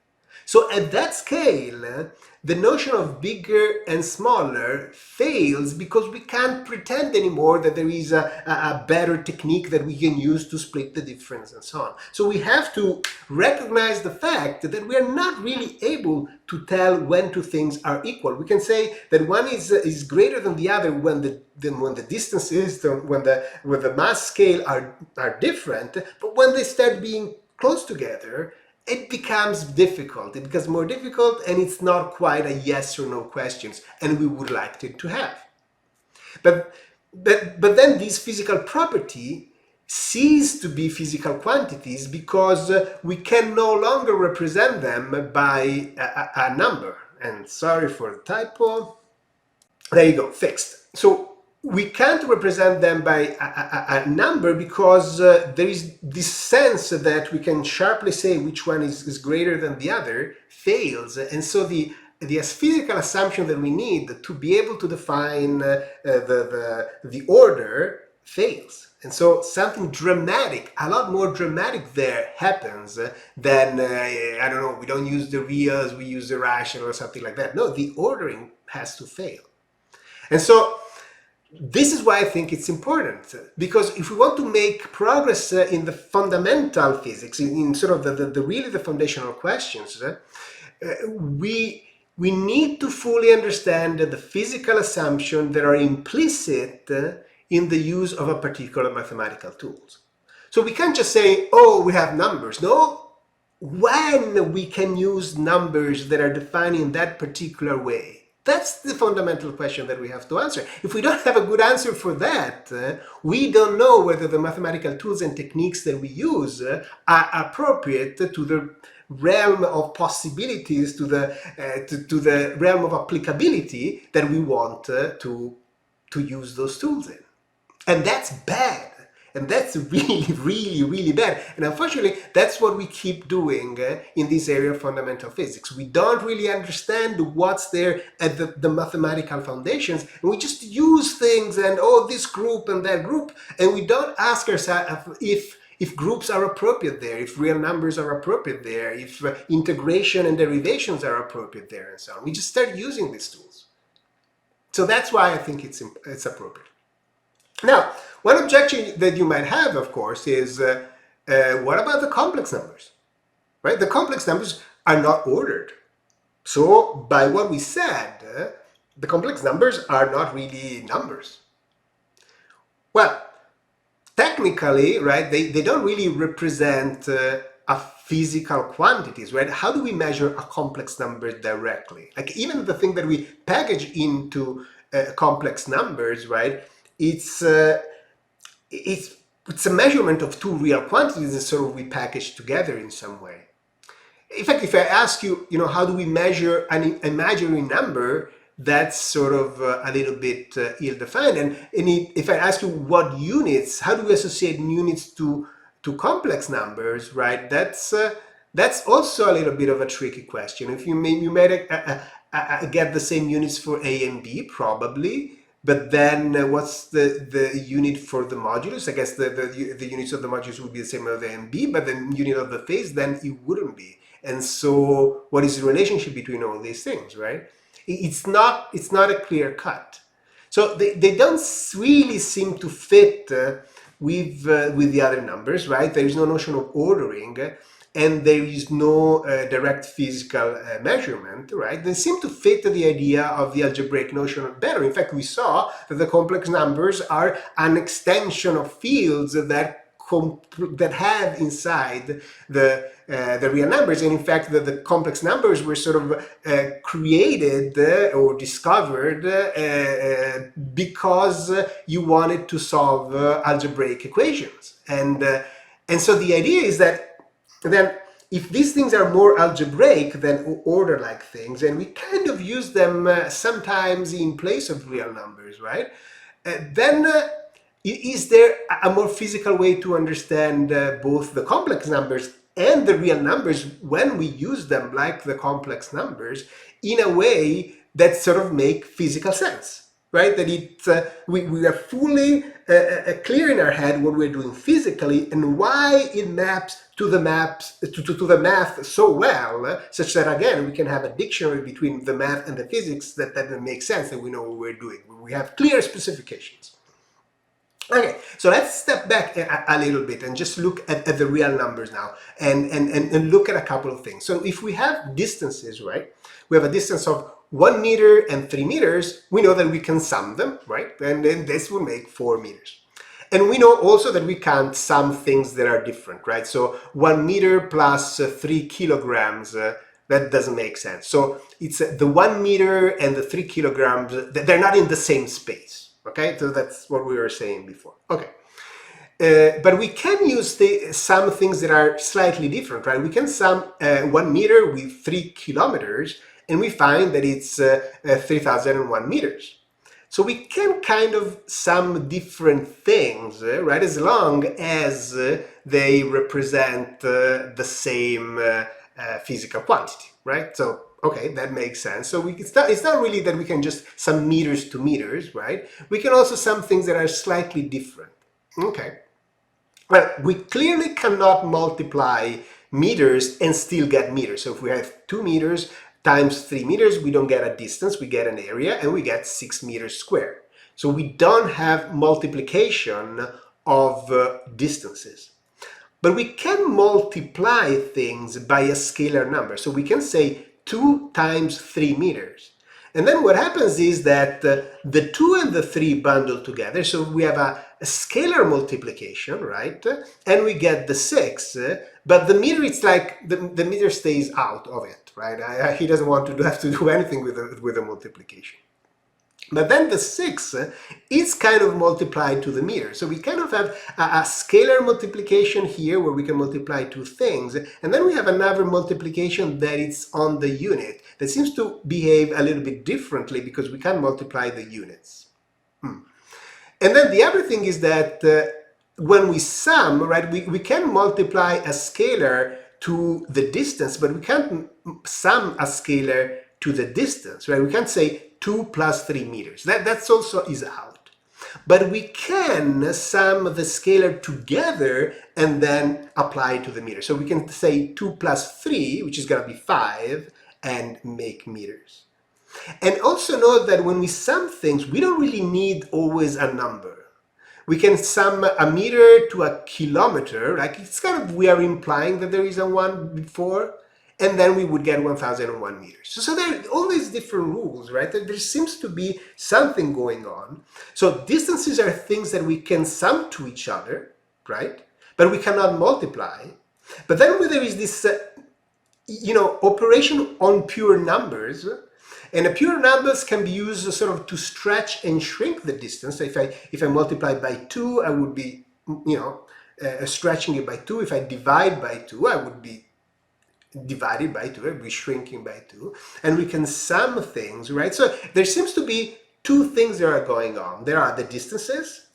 So at that scale, the notion of bigger and smaller fails because we can't pretend anymore that there is a better technique that we can use to split the difference and so on. So we have to recognize the fact that we are not really able to tell when two things are equal. We can say that one is greater than the other when the distances, when the mass scale are different, but when they start being close together, it becomes difficult. It becomes more difficult, and it's not quite a yes or no questions, and we would like it to have. But then these physical property cease to be physical quantities because we can no longer represent them by a number. And sorry for the typo. There you go, fixed. So we can't represent them by a number because there is this sense that we can sharply say which one is greater than the other fails. And so the physical assumption that we need to be able to define the order fails. And so something dramatic, a lot more dramatic there happens than, I don't know, we don't use the reals, we use the rational or something like that. No, the ordering has to fail. And so this is why I think it's important, because if we want to make progress in the fundamental physics, in sort of the really the foundational questions, we need to fully understand the physical assumptions that are implicit in the use of a particular mathematical tools. So we can't just say, oh, we have numbers. No, when we can use numbers that are defined in that particular way. That's the fundamental question that we have to answer. If we don't have a good answer for that, we don't know whether the mathematical tools and techniques that we use are appropriate to the realm of possibilities, to the realm of applicability that we want to use those tools in. And that's bad. And that's really, really, really bad. And unfortunately, that's what we keep doing in this area of fundamental physics. We don't really understand what's there at the mathematical foundations. And we just use things and, oh, this group and that group. And we don't ask ourselves if groups are appropriate there, if real numbers are appropriate there, if integration and derivations are appropriate there, and so on. We just start using these tools. So that's why I think it's appropriate. Now, one objection that you might have, of course, is what about the complex numbers? Right? The complex numbers are not ordered. So, by what we said, the complex numbers are not really numbers. Well, technically, right, they don't really represent a physical quantities, right? How do we measure a complex number directly? Like even the thing that we package into complex numbers, right? It's a measurement of two real quantities, and sort of we package together in some way. In fact, if I ask you, how do we measure an imaginary number, that's sort of a little bit ill-defined. And if I ask you what units, how do we associate units to complex numbers, right? That's also a little bit of a tricky question. If you may get the same units for A and B, probably. But then what's the unit for the modulus? I guess the units of the modulus would be the same as A and B, but the unit of the phase, then it wouldn't be. And so what is the relationship between all these things, right? It's not a clear cut. So they don't really seem to fit with the other numbers, right? There is no notion of ordering, and there is no direct physical measurement, right? They seem to fit the idea of the algebraic notion better. In fact, we saw that the complex numbers are an extension of fields that have inside the real numbers. And in fact, the complex numbers were sort of created or discovered because you wanted to solve algebraic equations. And so the idea is that then if these things are more algebraic than order-like things, and we kind of use them sometimes in place of real numbers, right? Then is there a more physical way to understand both the complex numbers and the real numbers when we use them like the complex numbers in a way that sort of make physical sense, right? That we are fully clear in our head what we're doing physically and why it maps to the math so well, such that again we can have a dictionary between the math and the physics that makes sense, and we know what we're doing. We have clear specifications. Okay, so let's step back a little bit and just look at the real numbers now and look at a couple of things. So if we have distances, right, we have a distance of 1 meter and 3 meters, we know that we can sum them, right? And then this will make 4 meters. And we know also that we can't sum things that are different, right? So 1 meter plus 3 kilograms, that doesn't make sense. So it's the 1 meter and the 3 kilograms, they're not in the same space, okay? So that's what we were saying before. Okay. But we can use some things that are slightly different, right? We can sum 1 meter with 3 kilometers, and we find that it's 3001 meters. So we can kind of sum different things, right, as long as they represent the same physical quantity, right? So, okay, that makes sense. So it's not really that we can just sum meters to meters, right? We can also sum things that are slightly different. Okay. Well, we clearly cannot multiply meters and still get meters. So if we have 2 meters times 3 meters, we don't get a distance, we get an area, and we get 6 meters squared. So we don't have multiplication of distances. But we can multiply things by a scalar number. So we can say 2 times 3 meters. And then what happens is that the 2 and the 3 bundle together, so we have a scalar multiplication, right? And we get the 6, but the meter, it's like the meter stays out of it, right? He doesn't want to have to do anything with the multiplication. But then the 6 is kind of multiplied to the meter. So we kind of have a scalar multiplication here where we can multiply two things. And then we have another multiplication that is on the unit that seems to behave a little bit differently because we can multiply the units. And then the other thing is that when we sum, right, we can multiply a scalar to the distance, but we can't sum a scalar to the distance, right? We can't say 2 plus 3 meters. That's also is out. But we can sum the scalar together and then apply it to the meter. So we can say 2 plus 3, which is going to be 5, and make meters. And also note that when we sum things, we don't really need always a number. We can sum a meter to a kilometer, like it's kind of, we are implying that there is a 1 before, and then we would get 1001 meters. So there are all these different rules, right? There seems to be something going on. So distances are things that we can sum to each other, right? But we cannot multiply. But then there is this, operation on pure numbers. And the pure numbers can be used sort of to stretch and shrink the distance. So if I multiply by 2, I would be, stretching it by 2. If I divide by 2, I would be divided by 2, I would be shrinking by 2. And we can sum things, right? So there seems to be two things that are going on. There are the distances,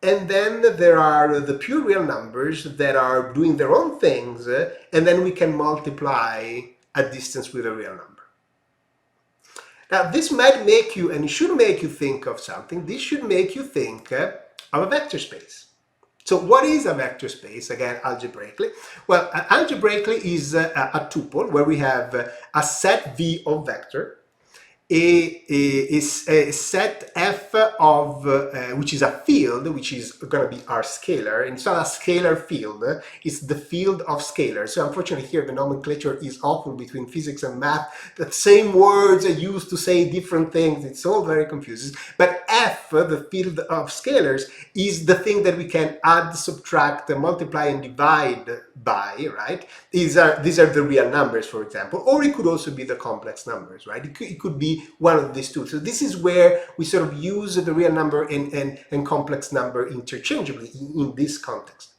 and then there are the pure real numbers that are doing their own things, and then we can multiply a distance with a real number. Now, this might make you, and it should make you think of something. This should make you think of a vector space. So what is a vector space, again, algebraically? Well, algebraically is a tuple where we have a set V of vector, a set F of, which is a field, which is going to be our scalar. And it's not a scalar field, it's the field of scalars. So unfortunately here the nomenclature is awful between physics and math. The same words are used to say different things. It's all very confusing. But F, the field of scalars, is the thing that we can add, subtract, multiply, and divide by, right? These are the real numbers, for example, or it could also be the complex numbers, right? It could be one of these two. So this is where we sort of use the real number and complex number interchangeably in this context.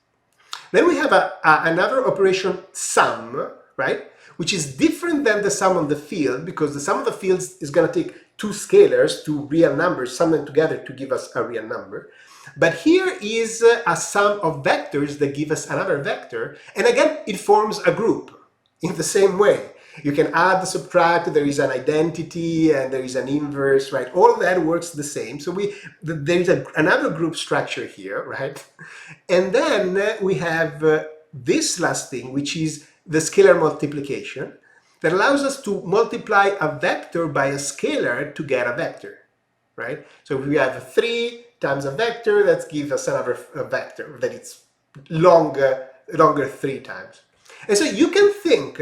Then we have another operation, sum, right? Which is different than the sum on the field, because the sum of the fields is going to take two scalars, two real numbers, sum them together to give us a real number. But here is a sum of vectors that give us another vector, and again it forms a group in the same way. You can add, subtract, there is an identity, and there is an inverse, right? All of that works the same. So there is another group structure here, right? And then we have this last thing, which is the scalar multiplication, that allows us to multiply a vector by a scalar to get a vector, right? So if we have 3 times a vector, that gives us another vector that it's longer 3 times. And so you can think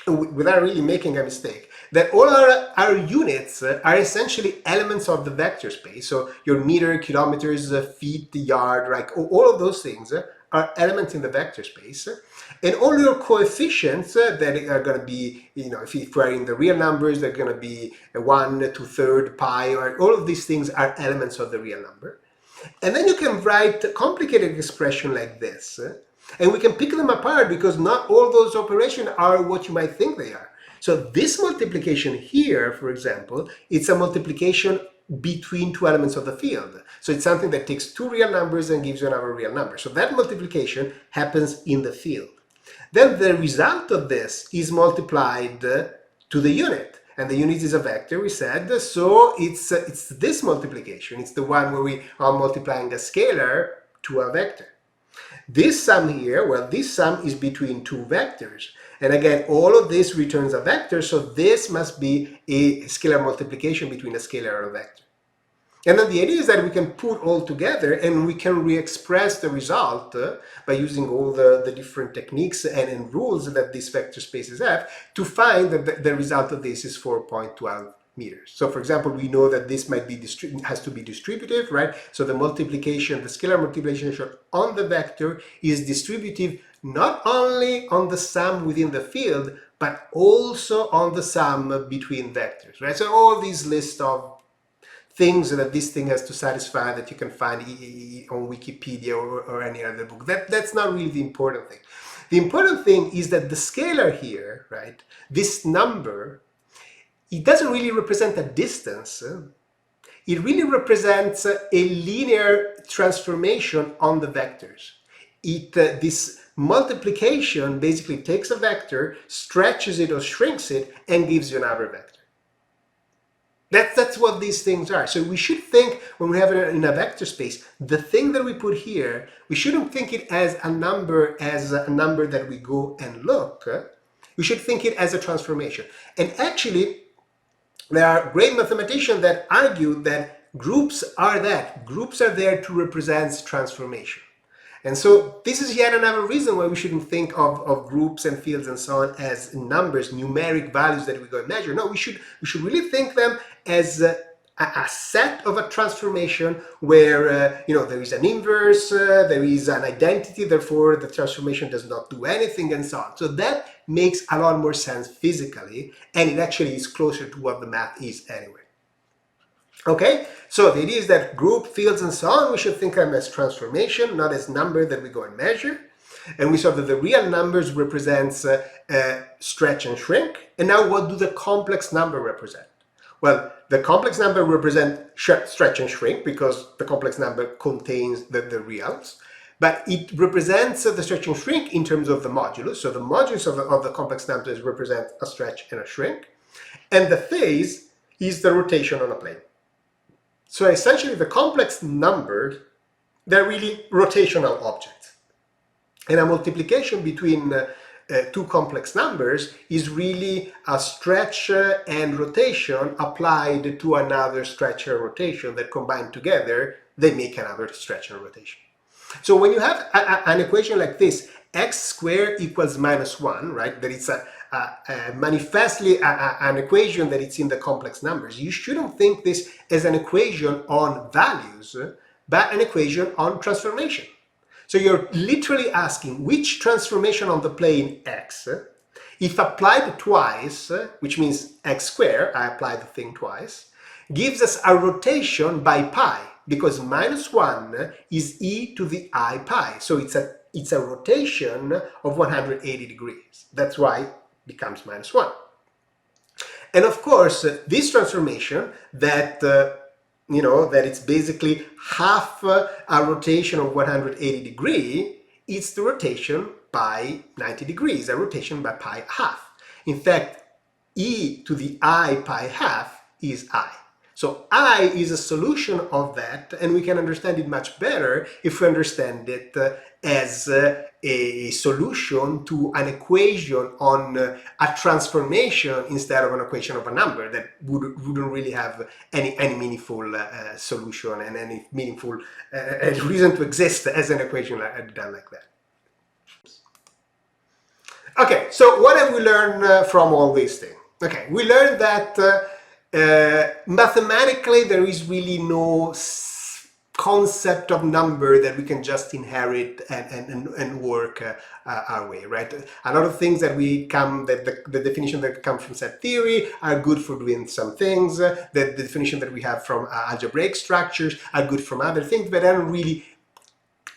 without really making a mistake, that all our units are essentially elements of the vector space. So your meter, kilometers, feet, yard, right? All of those things are elements in the vector space. And all your coefficients that are going to be, if we're in the real numbers, they're going to be 1, 2/3, pi, or all of these things are elements of the real number. And then you can write a complicated expression like this. And we can pick them apart because not all those operations are what you might think they are. So this multiplication here, for example, it's a multiplication between two elements of the field. So it's something that takes two real numbers and gives you another real number. So that multiplication happens in the field. Then the result of this is multiplied to the unit. And the unit is a vector, we said, so it's this multiplication. It's the one where we are multiplying a scalar to a vector. This sum here, well, this sum is between two vectors. And again, all of this returns a vector, so this must be a scalar multiplication between a scalar and a vector. And then the idea is that we can put all together and we can re-express the result by using all the different techniques and rules that these vector spaces have to find that the result of this is 4.12 meters. So for example, we know that this might be has to be distributive, right? So the multiplication, the scalar multiplication on the vector is distributive not only on the sum within the field, but also on the sum between vectors, right? So all these list of things that this thing has to satisfy that you can find on Wikipedia or any other book. That's not really the important thing. The important thing is that the scalar here, right, this number, it doesn't really represent a distance. It really represents a linear transformation on the vectors. This multiplication basically takes a vector, stretches it or shrinks it, and gives you another vector. That's what these things are. So we should think, when we have it in a vector space, the thing that we put here, we shouldn't think it as a number that we go and look. We should think it as a transformation. And actually, there are great mathematicians that argue that groups are that. Groups are there to represent transformation. And so this is yet another reason why we shouldn't think of groups and fields and so on as numbers, numeric values that we go and measure. No, we should really think them as a set of a transformation where there is an inverse, there is an identity, therefore the transformation does not do anything and so on. So that makes a lot more sense physically, and it actually is closer to what the math is anyway. Okay, so the idea is that group, fields, and so on, we should think of them as transformation, not as number that we go and measure. And we saw that the real numbers represents stretch and shrink. And now what do the complex number represent? Well, the complex number represent stretch and shrink because the complex number contains the reals. But it represents the stretch and shrink in terms of the modulus. So the modulus of the complex numbers represent a stretch and a shrink. And the phase is the rotation on a plane. So essentially the complex numbers, they're really rotational objects. And a multiplication between two complex numbers is really a stretch and rotation applied to another stretch and rotation that combined together, they make another stretch and rotation. So when you have an equation like this, x squared equals -1, right, that it's manifestly an equation that it's in the complex numbers, you shouldn't think this as an equation on values, but an equation on transformation. So you're literally asking which transformation on the plane x, if applied twice, which means x squared, I apply the thing twice, gives us a rotation by pi, because -1 is e to the I pi. So it's a rotation of 180 degrees. That's why it becomes -1. And of course, this transformation that that it's basically half a rotation of 180 degrees, it's the rotation by 90 degrees, a rotation by pi half. In fact, e to the I pi half is I. So I is a solution of that, and we can understand it much better if we understand it as a solution to an equation on a transformation instead of an equation of a number that wouldn't really have any meaningful solution and any meaningful reason to exist as an equation done like that. Okay, so what have we learned from all these things? Okay, we learned that mathematically there is really no concept of number that we can just inherit and work our way, right? A lot of things that the definition that come from set theory are good for doing some things. The definition that we have from algebraic structures are good from other things, but they don't really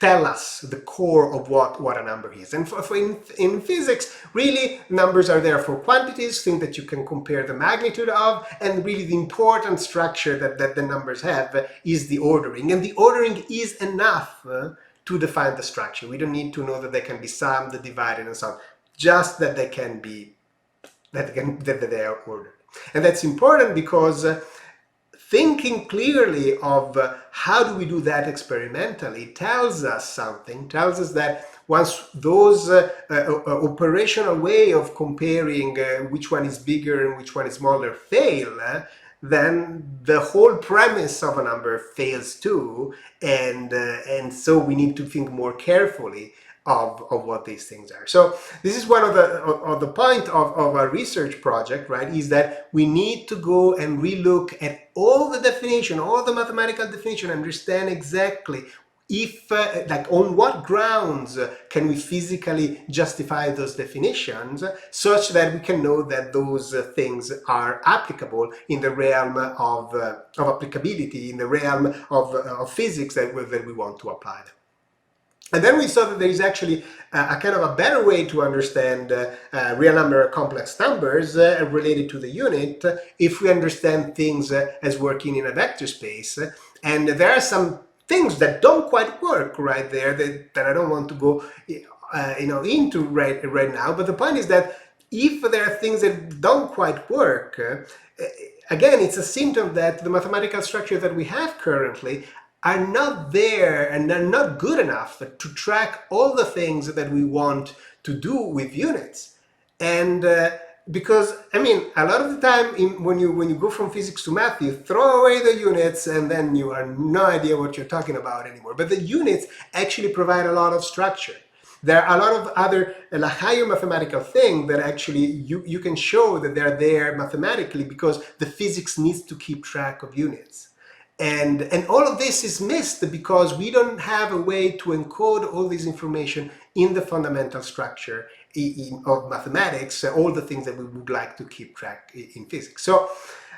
tell us the core of what a number is. And in physics, really, numbers are there for quantities, things that you can compare the magnitude of, and really the important structure that the numbers have is the ordering. And the ordering is enough to define the structure. We don't need to know that they can be summed, divided, and so on. Just that they can be, that they are ordered. And that's important because thinking clearly of how do we do that experimentally tells us something, tells us that once those operational way of comparing which one is bigger and which one is smaller fail, then the whole premise of a number fails too, and so we need to think more carefully of what these things are. So this is one of the point of our research project, right, is that we need to go and relook at all the definition, all the mathematical definition, understand exactly if, like, on what grounds can we physically justify those definitions, such that we can know that those things are applicable in the realm of applicability, in the realm of physics that we want to apply them. And then we saw that there is actually a kind of a better way to understand real number complex numbers related to the unit if we understand things as working in a vector space. And there are some things that don't quite work right there that I don't want to go into right now. But the point is that if there are things that don't quite work, again, it's a symptom that the mathematical structure that we have currently are not there and they're not good enough to track all the things that we want to do with units. And because, I mean, a lot of the time when you go from physics to math, you throw away the units and then you have no idea what you're talking about anymore. But the units actually provide a lot of structure. There are a lot of other higher mathematical things that actually you can show that they're there mathematically because the physics needs to keep track of units. And all of this is missed because we don't have a way to encode all this information in the fundamental structure of mathematics, all the things that we would like to keep track in physics. So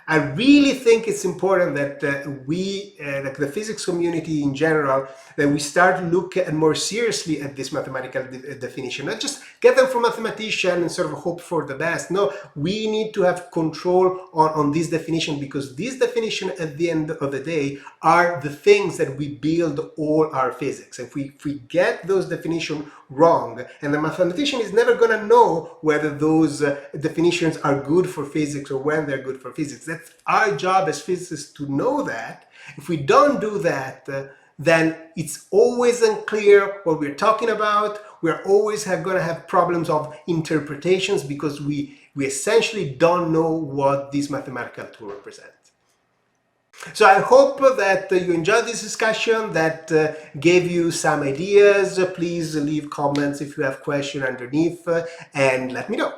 I really think it's important that we, like the physics community in general, that we start to look more seriously at this mathematical definition, not just get them from mathematicians and sort of hope for the best. No, we need to have control on this definition, because this definition at the end of the day are the things that we build all our physics. If we get those definitions wrong, and the mathematician is never going to know whether those definitions are good for physics or when they're good for physics. That's our job as physicists to know that. If we don't do that, then it's always unclear what we're talking about. We're always going to have problems of interpretations because we essentially don't know what this mathematical tool represents. So I hope that you enjoyed this discussion, that gave you some ideas. Please leave comments if you have questions underneath and let me know.